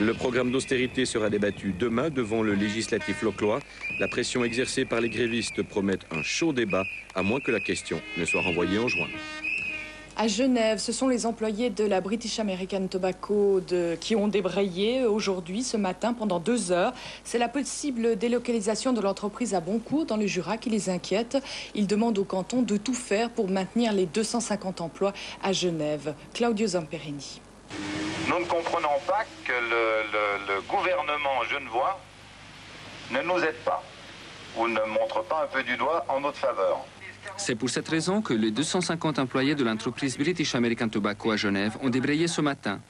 Le programme d'austérité sera débattu demain devant le législatif loclois. La pression exercée par les grévistes promet un chaud débat, à moins que la question ne soit renvoyée en juin. À Genève, ce sont les employés de la British American Tobacco qui ont débrayé aujourd'hui, ce matin, pendant 2 heures. C'est la possible délocalisation de l'entreprise à Boncourt, dans le Jura, qui les inquiète. Ils demandent au canton de tout faire pour maintenir les 250 emplois à Genève. Claudio Zamperini. Nous ne comprenons pas que le gouvernement genevois ne nous aide pas ou ne montre pas un peu du doigt en notre faveur. C'est pour cette raison que les 250 employés de l'entreprise British American Tobacco à Genève ont débrayé ce matin.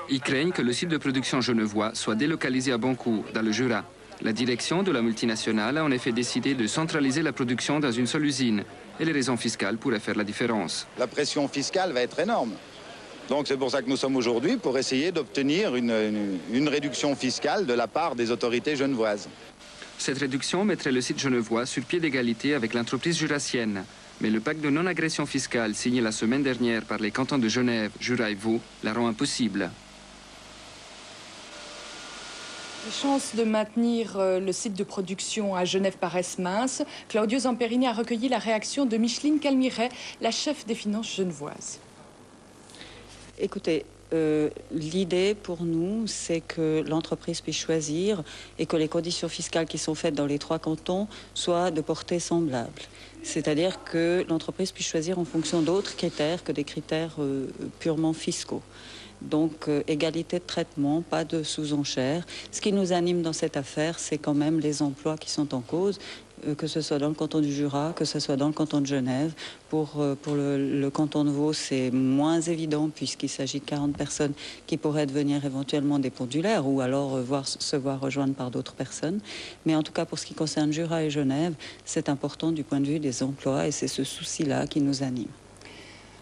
Ils craignent que le site de production genevois soit délocalisé à Boncourt, dans le Jura. La direction de la multinationale a en effet décidé de centraliser la production dans une seule usine. Et les raisons fiscales pourraient faire la différence. La pression fiscale va être énorme. Donc c'est pour ça que nous sommes aujourd'hui, pour essayer d'obtenir une réduction fiscale de la part des autorités genevoises. Cette réduction mettrait le site genevois sur pied d'égalité avec l'entreprise jurassienne. Mais le pacte de non-agression fiscale signé la semaine dernière par les cantons de Genève, Jura et Vaud la rend impossible. Les chances de maintenir le site de production à Genève paraissent minces. Claudio Zamperini a recueilli la réaction de Micheline Calmiret, la chef des finances genevoises. Écoutez, l'idée pour nous, c'est que l'entreprise puisse choisir et que les conditions fiscales qui sont faites dans les 3 cantons soient de portée semblable. C'est-à-dire que l'entreprise puisse choisir en fonction d'autres critères que des critères purement fiscaux. Donc, égalité de traitement, pas de sous-enchères. Ce qui nous anime dans cette affaire, c'est quand même les emplois qui sont en cause, que ce soit dans le canton du Jura, que ce soit dans le canton de Genève. Pour le canton de Vaud, c'est moins évident puisqu'il s'agit de 40 personnes qui pourraient devenir éventuellement des pendulaires ou alors se voir rejoindre par d'autres personnes. Mais en tout cas, pour ce qui concerne Jura et Genève, c'est important du point de vue des emplois et c'est ce souci-là qui nous anime.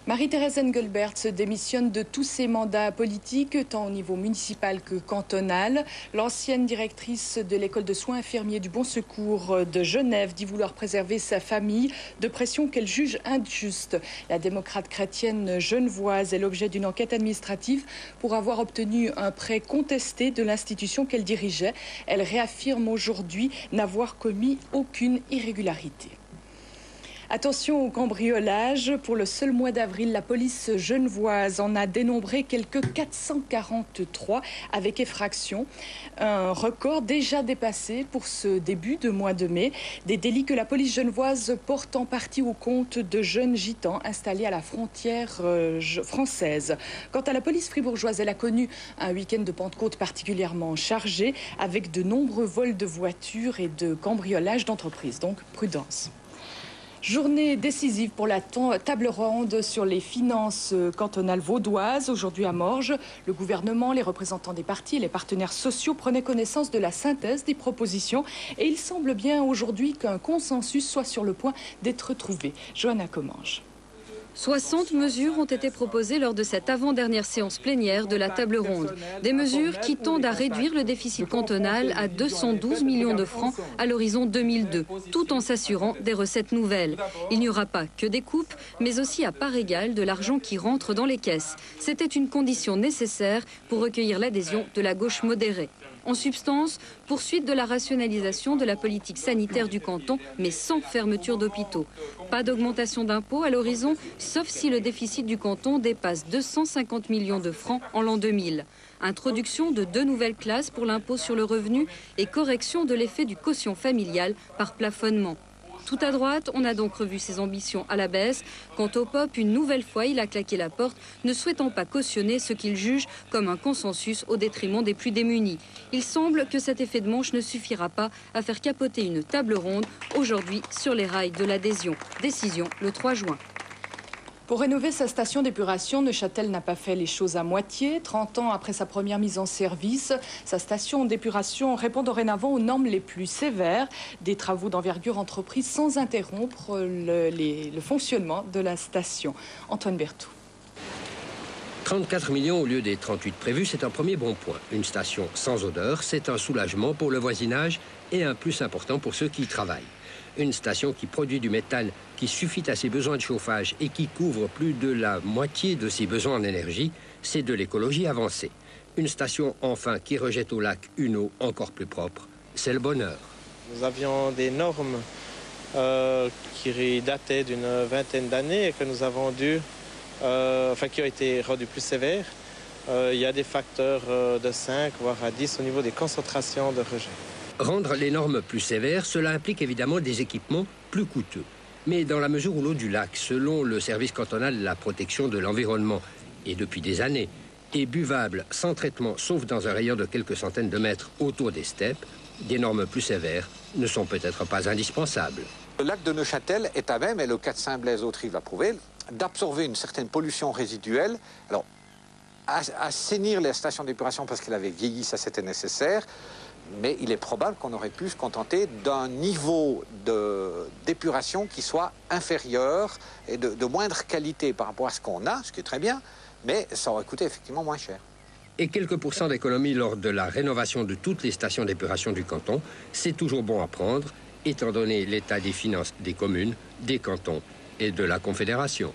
Marie-Thérèse Engelbert se démissionne de tous ses mandats politiques, tant au niveau municipal que cantonal. L'ancienne directrice de l'école de soins infirmiers du Bon Secours de Genève dit vouloir préserver sa famille de pression qu'elle juge injuste. La démocrate chrétienne genevoise est l'objet d'une enquête administrative pour avoir obtenu un prêt contesté de l'institution qu'elle dirigeait. Elle réaffirme aujourd'hui n'avoir commis aucune irrégularité. Attention au cambriolage. Pour le seul mois d'avril, la police genevoise en a dénombré quelques 443 avec effraction. Un record déjà dépassé pour ce début de mois de mai. Des délits que la police genevoise porte en partie au compte de jeunes gitans installés à la frontière française. Quant à la police fribourgeoise, elle a connu un week-end de Pentecôte particulièrement chargé avec de nombreux vols de voitures et de cambriolages d'entreprises. Donc prudence. Journée décisive pour la table ronde sur les finances cantonales vaudoises. Aujourd'hui à Morges, le gouvernement, les représentants des partis et les partenaires sociaux prenaient connaissance de la synthèse des propositions. Et il semble bien aujourd'hui qu'un consensus soit sur le point d'être trouvé. Johanna Commange. 60 mesures ont été proposées lors de cette avant-dernière séance plénière de la table ronde. Des mesures qui tendent à réduire le déficit cantonal à 212 millions de francs à l'horizon 2002, tout en s'assurant des recettes nouvelles. Il n'y aura pas que des coupes, mais aussi à part égale de l'argent qui rentre dans les caisses. C'était une condition nécessaire pour recueillir l'adhésion de la gauche modérée. En substance, poursuite de la rationalisation de la politique sanitaire du canton, mais sans fermeture d'hôpitaux. Pas d'augmentation d'impôts à l'horizon, sauf si le déficit du canton dépasse 250 millions de francs en l'an 2000. Introduction de 2 nouvelles classes pour l'impôt sur le revenu et correction de l'effet du quotient familial par plafonnement. Tout à droite, on a donc revu ses ambitions à la baisse. Quant au POP, une nouvelle fois, il a claqué la porte, ne souhaitant pas cautionner ce qu'il juge comme un consensus au détriment des plus démunis. Il semble que cet effet de manche ne suffira pas à faire capoter une table ronde aujourd'hui sur les rails de l'adhésion. Décision le 3 juin. Pour rénover sa station d'épuration, Neuchâtel n'a pas fait les choses à moitié. 30 ans après sa première mise en service, sa station d'épuration répond dorénavant aux normes les plus sévères. Des travaux d'envergure entrepris sans interrompre le fonctionnement de la station. Antoine Berthoud. 34 millions au lieu des 38 prévus, c'est un premier bon point. Une station sans odeur, c'est un soulagement pour le voisinage et un plus important pour ceux qui y travaillent. Une station qui produit du méthane qui suffit à ses besoins de chauffage et qui couvre plus de la moitié de ses besoins en énergie, c'est de l'écologie avancée. Une station, enfin, qui rejette au lac une eau encore plus propre, c'est le bonheur. Nous avions des normes qui dataient d'une vingtaine d'années et que nous avons dû, qui ont été rendues plus sévères. Il y a des facteurs de 5, voire à 10 au niveau des concentrations de rejet. Rendre les normes plus sévères, cela implique évidemment des équipements plus coûteux. Mais dans la mesure où l'eau du lac, selon le service cantonal de la protection de l'environnement, et depuis des années, est buvable sans traitement, sauf dans un rayon de quelques centaines de mètres autour des steppes, des normes plus sévères ne sont peut-être pas indispensables. Le lac de Neuchâtel est à même, et le 4 Saint-Blaise-Autrive l'a prouvé, d'absorber une certaine pollution résiduelle. Alors, assainir les stations d'épuration parce qu'elles avaient vieilli, ça c'était nécessaire. Mais il est probable qu'on aurait pu se contenter d'un niveau d'épuration qui soit inférieur et de moindre qualité par rapport à ce qu'on a, ce qui est très bien, mais ça aurait coûté effectivement moins cher. Et quelques pourcents d'économie lors de la rénovation de toutes les stations d'épuration du canton, c'est toujours bon à prendre, étant donné l'état des finances des communes, des cantons et de la Confédération.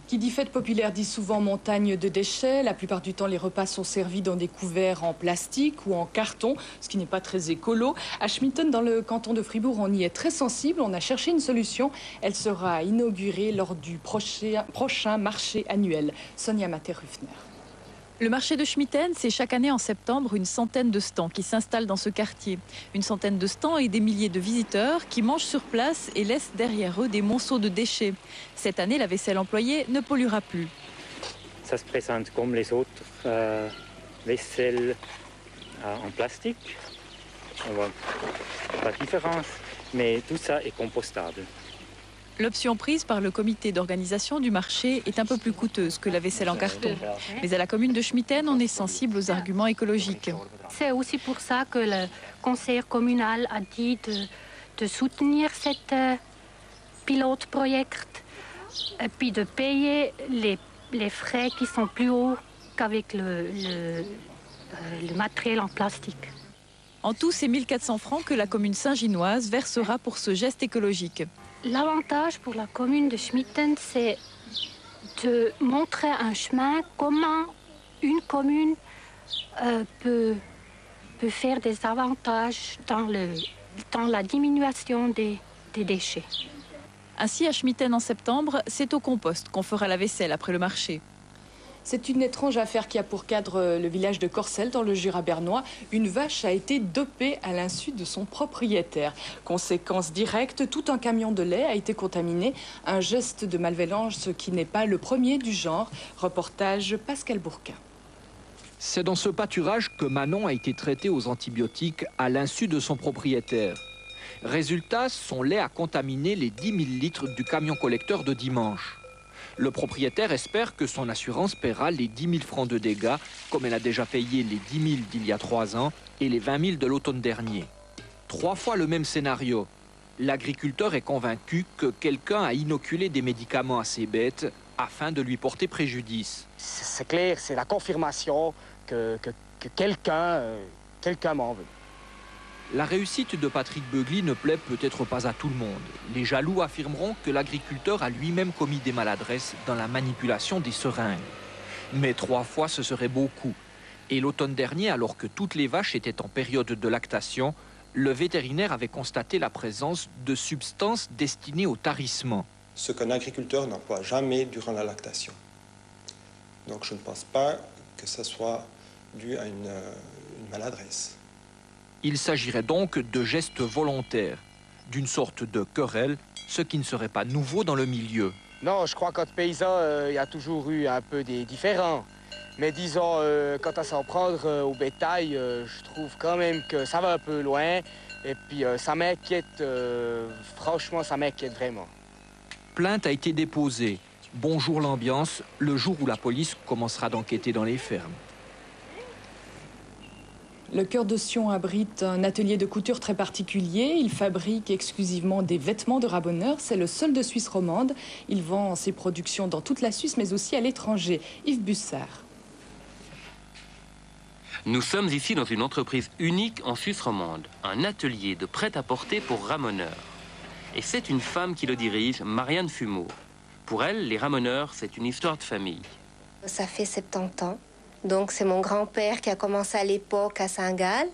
Qui dit fête populaire dit souvent montagne de déchets. La plupart du temps, les repas sont servis dans des couverts en plastique ou en carton, ce qui n'est pas très écolo. À Schmitten, dans le canton de Fribourg, on y est très sensible. On a cherché une solution. Elle sera inaugurée lors du prochain marché annuel. Sonia Maté-Ruffner. Le marché de Schmitten, c'est chaque année en septembre une centaine de stands qui s'installent dans ce quartier. Une centaine de stands et des milliers de visiteurs qui mangent sur place et laissent derrière eux des monceaux de déchets. Cette année, la vaisselle employée ne polluera plus. Ça se présente comme les autres vaisselles en plastique. On voit pas de différence, mais tout ça est compostable. L'option prise par le comité d'organisation du marché est un peu plus coûteuse que la vaisselle en carton. Mais à la commune de Schmitten, on est sensible aux arguments écologiques. C'est aussi pour ça que le conseil communal a dit de soutenir cet pilote projet et puis de payer les frais qui sont plus hauts qu'avec le matériel en plastique. En tout, c'est 1 400 francs que la commune saint-ginoise versera pour ce geste écologique. L'avantage pour la commune de Schmitten, c'est de montrer un chemin comment une commune peut faire des avantages dans la diminution des déchets. Ainsi, à Schmitten en septembre, c'est au compost qu'on fera la vaisselle après le marché. C'est une étrange affaire qui a pour cadre le village de Corcelles dans le Jura bernois. Une vache a été dopée à l'insu de son propriétaire. Conséquence directe, tout un camion de lait a été contaminé. Un geste de malveillance qui n'est pas le premier du genre. Reportage Pascal Bourquin. C'est dans ce pâturage que Manon a été traitée aux antibiotiques à l'insu de son propriétaire. Résultat, son lait a contaminé les 10 000 litres du camion collecteur de dimanche. Le propriétaire espère que son assurance paiera les 10 000 francs de dégâts, comme elle a déjà payé les 10 000 d'il y a 3 ans et les 20 000 de l'automne dernier. 3 fois le même scénario. L'agriculteur est convaincu que quelqu'un a inoculé des médicaments à ses bêtes afin de lui porter préjudice. C'est clair, c'est la confirmation que quelqu'un m'en veut. La réussite de Patrick Beugly ne plaît peut-être pas à tout le monde. Les jaloux affirmeront que l'agriculteur a lui-même commis des maladresses dans la manipulation des seringues. Mais 3 fois, ce serait beaucoup. Et l'automne dernier, alors que toutes les vaches étaient en période de lactation, le vétérinaire avait constaté la présence de substances destinées au tarissement. Ce qu'un agriculteur n'emploie jamais durant la lactation. Donc je ne pense pas que ça soit dû à une maladresse. Il s'agirait donc de gestes volontaires, d'une sorte de querelle, ce qui ne serait pas nouveau dans le milieu. Non, je crois qu'entre paysans, il y a toujours eu un peu des différends. Mais disons, quant à s'en prendre au bétail, je trouve quand même que ça va un peu loin. Et puis ça m'inquiète, franchement, ça m'inquiète vraiment. Plainte a été déposée. Bonjour l'ambiance, le jour où la police commencera d'enquêter dans les fermes. Le Cœur de Sion abrite un atelier de couture très particulier. Il fabrique exclusivement des vêtements de ramoneurs. C'est le seul de Suisse romande. Il vend ses productions dans toute la Suisse, mais aussi à l'étranger. Yves Bussard. Nous sommes ici dans une entreprise unique en Suisse romande. Un atelier de prêt-à-porter pour ramoneurs. Et c'est une femme qui le dirige, Marianne Fumeau. Pour elle, les ramoneurs, c'est une histoire de famille. Ça fait 70 ans. Donc c'est mon grand-père qui a commencé à l'époque à Saint-Gall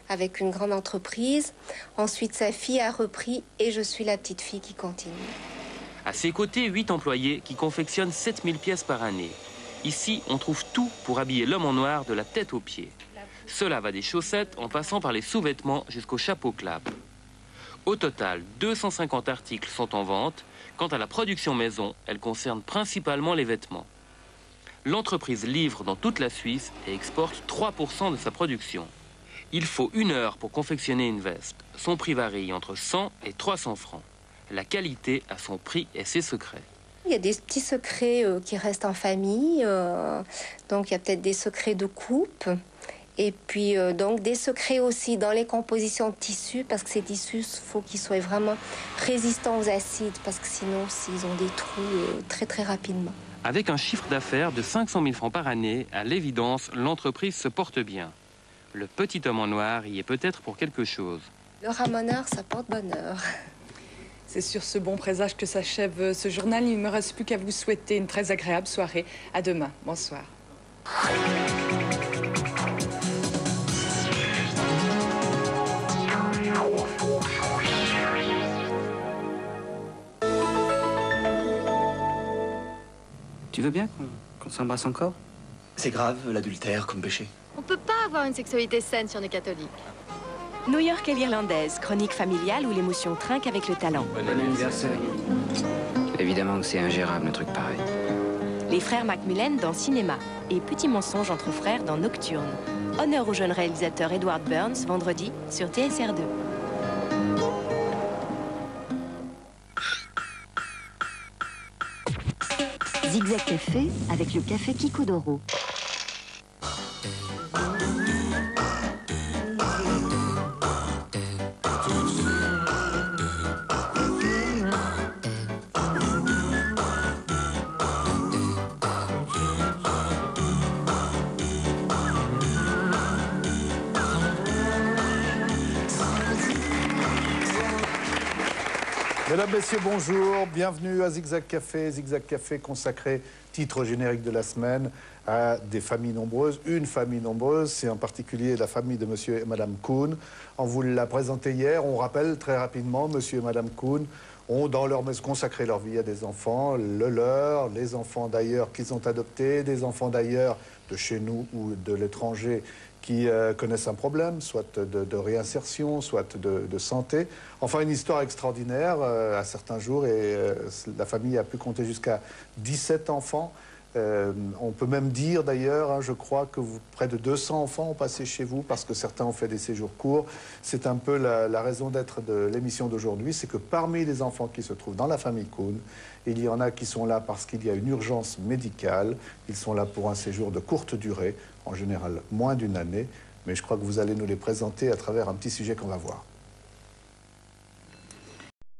avec une grande entreprise. Ensuite sa fille a repris et je suis la petite fille qui continue. À ses côtés, 8 employés qui confectionnent 7000 pièces par année. Ici, on trouve tout pour habiller l'homme en noir de la tête aux pieds. Cela va des chaussettes en passant par les sous-vêtements jusqu'au chapeau clap. Au total, 250 articles sont en vente. Quant à la production maison, elle concerne principalement les vêtements. L'entreprise livre dans toute la Suisse et exporte 3% de sa production. Il faut 1 heure pour confectionner une veste. Son prix varie entre 100 et 300 francs. La qualité a son prix et ses secrets. Il y a des petits secrets qui restent en famille. Donc il y a peut-être des secrets de coupe. Et puis donc des secrets aussi dans les compositions de tissus, parce que ces tissus, il faut qu'ils soient vraiment résistants aux acides, parce que sinon, s'ils ont des trous très très rapidement. Avec un chiffre d'affaires de 500 000 francs par année, à l'évidence, l'entreprise se porte bien. Le petit homme en noir y est peut-être pour quelque chose. Le ramoneur, ça porte bonheur. C'est sur ce bon présage que s'achève ce journal. Il ne me reste plus qu'à vous souhaiter une très agréable soirée. À demain. Bonsoir. Tu veux bien qu'on s'embrasse encore? C'est grave, l'adultère, comme péché. On peut pas avoir une sexualité saine si on est catholique. New York et l'Irlandaise, chronique familiale où l'émotion trinque avec le talent. Bon anniversaire. Évidemment que c'est ingérable, un truc pareil. Les frères Macmillan dans Cinéma et Petit mensonge entre frères dans Nocturne. Honneur au jeune réalisateur Edward Burns, vendredi sur TSR2. Zigzag Café avec le café Kikudoro. Mesdames, Messieurs, bonjour. Bienvenue à Zigzag Café. Zigzag Café consacré, titre générique de la semaine, à des familles nombreuses. Une famille nombreuse, c'est en particulier la famille de Monsieur et Madame Kuhn. On vous l'a présenté hier. On rappelle très rapidement, Monsieur et Madame Kuhn ont dans leur maison consacré leur vie à des enfants, les enfants d'ailleurs qu'ils ont adoptés, des enfants d'ailleurs de chez nous ou de l'étranger qui connaissent un problème, soit de réinsertion, soit de santé. Enfin, une histoire extraordinaire à certains jours, et la famille a pu compter jusqu'à 17 enfants. On peut même dire d'ailleurs, hein, je crois que près de 200 enfants ont passé chez vous parce que certains ont fait des séjours courts. C'est un peu la raison d'être de l'émission d'aujourd'hui, c'est que parmi les enfants qui se trouvent dans la famille Kuhn, il y en a qui sont là parce qu'il y a une urgence médicale. Ils sont là pour un séjour de courte durée, en général moins d'une année. Mais je crois que vous allez nous les présenter à travers un petit sujet qu'on va voir.